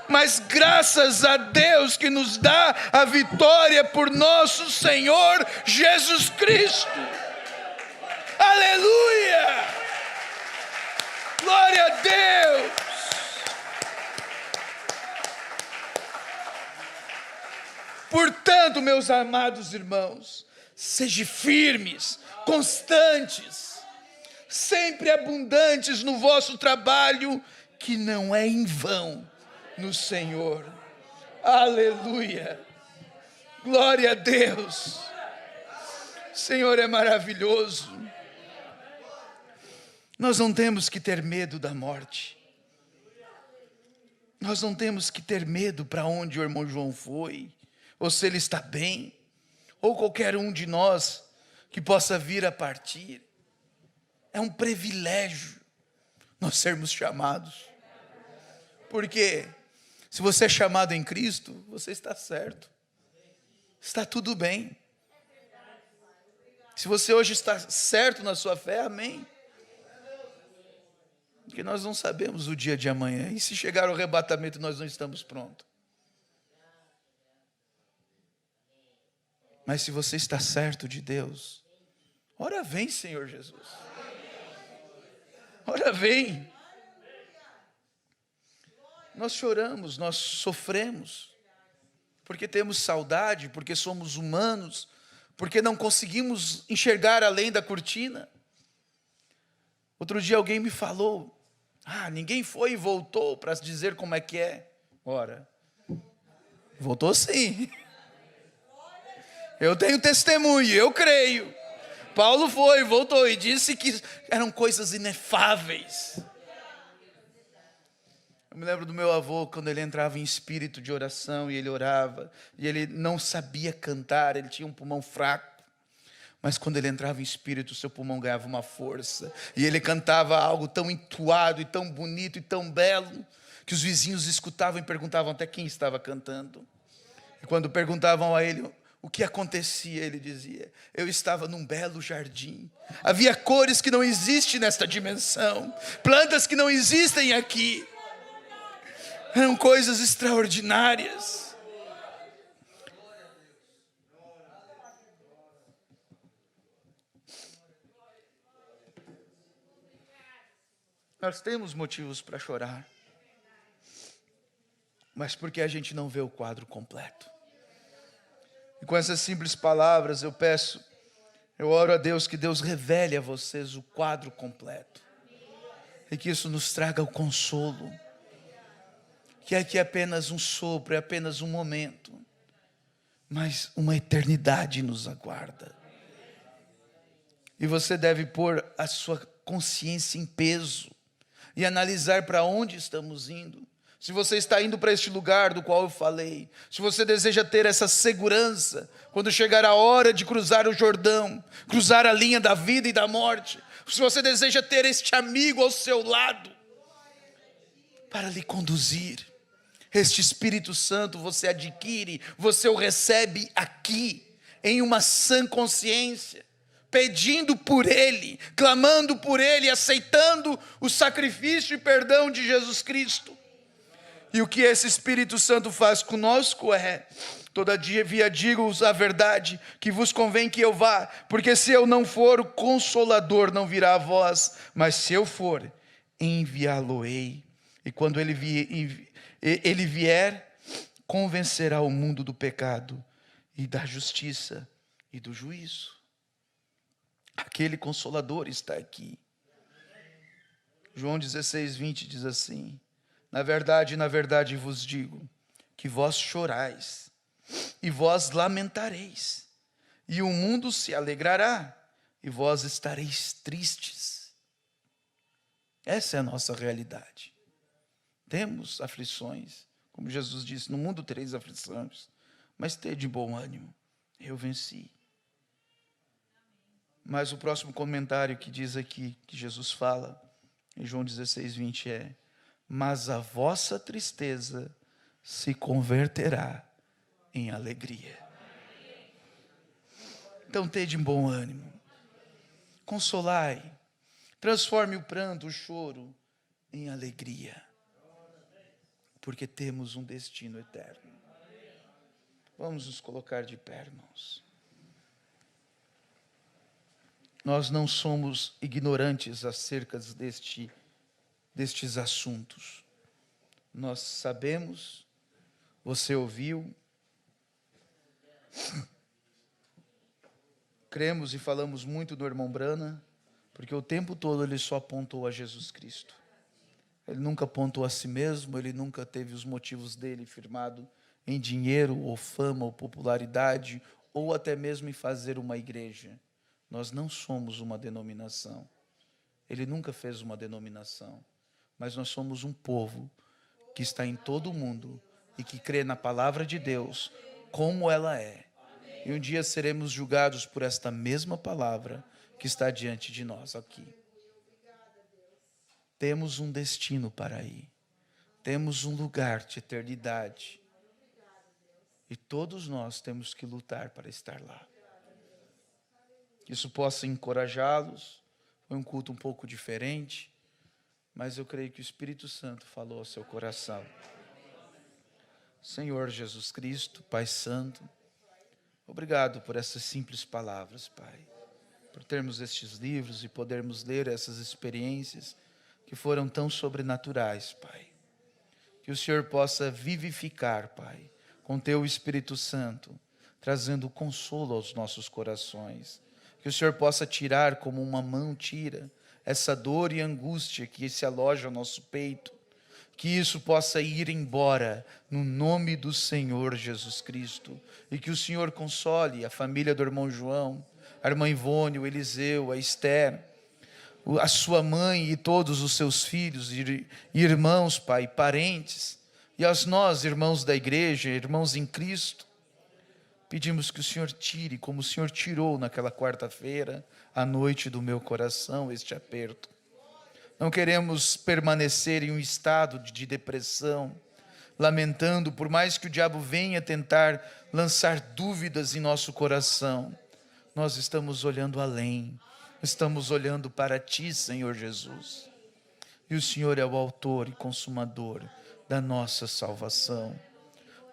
mas graças a Deus que nos dá a vitória por nosso Senhor Jesus Cristo. Aleluia! Glória a Deus! Portanto, meus amados irmãos, sejam firmes, constantes, sempre abundantes no vosso trabalho, que não é em vão no Senhor. Aleluia! Glória a Deus! O Senhor é maravilhoso. Nós não temos que ter medo da morte. Nós não temos que ter medo para onde o irmão João foi, ou se ele está bem, ou qualquer um de nós que possa vir a partir. É um privilégio nós sermos chamados. Porque se você é chamado em Cristo, você está certo. Está tudo bem. Se você hoje está certo na sua fé, amém. Porque nós não sabemos o dia de amanhã. E se chegar o arrebatamento, nós não estamos prontos. Mas se você está certo de Deus, ora vem, Senhor Jesus. Ora vem. Nós choramos, nós sofremos, porque temos saudade, porque somos humanos, porque não conseguimos enxergar além da cortina. Outro dia alguém me falou: ninguém foi e voltou para dizer como é que é. Ora, voltou sim. Eu tenho testemunho, eu creio. Paulo foi, voltou e disse que eram coisas inefáveis. Eu me lembro do meu avô, quando ele entrava em espírito de oração e ele orava, e ele não sabia cantar, ele tinha um pulmão fraco. Mas quando ele entrava em espírito, o seu pulmão ganhava uma força. E ele cantava algo tão entoado e tão bonito e tão belo, que os vizinhos escutavam e perguntavam até quem estava cantando. E quando perguntavam a ele o que acontecia, ele dizia: eu estava num belo jardim. Havia cores que não existem nesta dimensão, plantas que não existem aqui. Eram coisas extraordinárias. Nós temos motivos para chorar, mas porque a gente não vê o quadro completo. E com essas simples palavras eu oro a Deus que Deus revele a vocês o quadro completo. E que isso nos traga o consolo. Que aqui é apenas um sopro, é apenas um momento. Mas uma eternidade nos aguarda. E você deve pôr a sua consciência em peso. E analisar para onde estamos indo. Se você está indo para este lugar do qual eu falei, se você deseja ter essa segurança, quando chegar a hora de cruzar o Jordão, cruzar a linha da vida e da morte, se você deseja ter este amigo ao seu lado, para lhe conduzir, este Espírito Santo você adquire, você o recebe aqui, em uma sã consciência, pedindo por Ele, clamando por Ele, aceitando o sacrifício e perdão de Jesus Cristo. E o que esse Espírito Santo faz conosco é: todavia digo-vos a verdade, que vos convém que eu vá, porque se eu não for, o Consolador não virá a vós, mas se eu for, enviá-lo-ei. E quando ele vier, convencerá o mundo do pecado e da justiça e do juízo. Aquele Consolador está aqui. João 16:20 diz assim: na verdade vos digo, que vós chorais, e vós lamentareis, e o mundo se alegrará, e vós estareis tristes. Essa é a nossa realidade. Temos aflições, como Jesus disse: no mundo tereis aflições, mas tede bom ânimo, eu venci. Mas o próximo comentário que diz aqui, que Jesus fala, em João 16:20 é: mas a vossa tristeza se converterá em alegria. Então tede bom ânimo, consolai, transforme o pranto, o choro em alegria, porque temos um destino eterno. Vamos nos colocar de pé, irmãos. Nós não somos ignorantes acerca destes assuntos. Nós sabemos, você ouviu, cremos e falamos muito do irmão Brana, porque o tempo todo ele só apontou a Jesus Cristo. Ele nunca apontou a si mesmo, ele nunca teve os motivos dele firmado em dinheiro, ou fama, ou popularidade, ou até mesmo em fazer uma igreja. Nós não somos uma denominação. Ele nunca fez uma denominação. Mas nós somos um povo que está em todo o mundo e que crê na palavra de Deus como ela é. E um dia seremos julgados por esta mesma palavra que está diante de nós aqui. Temos um destino para ir. Temos um lugar de eternidade. E todos nós temos que lutar para estar lá. Que isso possa encorajá-los. Foi um culto um pouco diferente, mas eu creio que o Espírito Santo falou ao seu coração. Senhor Jesus Cristo, Pai Santo, obrigado por essas simples palavras, Pai. Por termos estes livros e podermos ler essas experiências que foram tão sobrenaturais, Pai. Que o Senhor possa vivificar, Pai, com Teu Espírito Santo, trazendo consolo aos nossos corações. Que o Senhor possa tirar, como uma mão tira, essa dor e angústia que se aloja ao nosso peito. Que isso possa ir embora, no nome do Senhor Jesus Cristo. E que o Senhor console a família do irmão João, a irmã Ivone, o Eliseu, a Esther, a sua mãe e todos os seus filhos e irmãos, Pai, parentes, e aos nós, irmãos da igreja, irmãos em Cristo, pedimos que o Senhor tire, como o Senhor tirou naquela quarta-feira, à noite do meu coração, este aperto. Não queremos permanecer em um estado de depressão, lamentando, por mais que o diabo venha tentar lançar dúvidas em nosso coração. Nós estamos olhando além, estamos olhando para Ti, Senhor Jesus. E o Senhor é o autor e consumador da nossa salvação.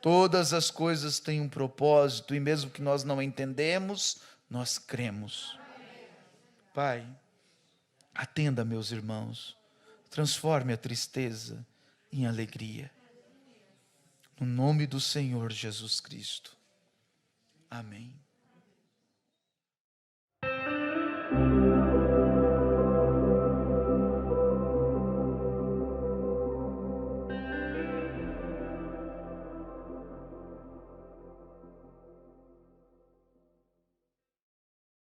Todas as coisas têm um propósito, e mesmo que nós não entendemos, nós cremos. Pai, atenda, meus irmãos, transforme a tristeza em alegria. No nome do Senhor Jesus Cristo. Amém.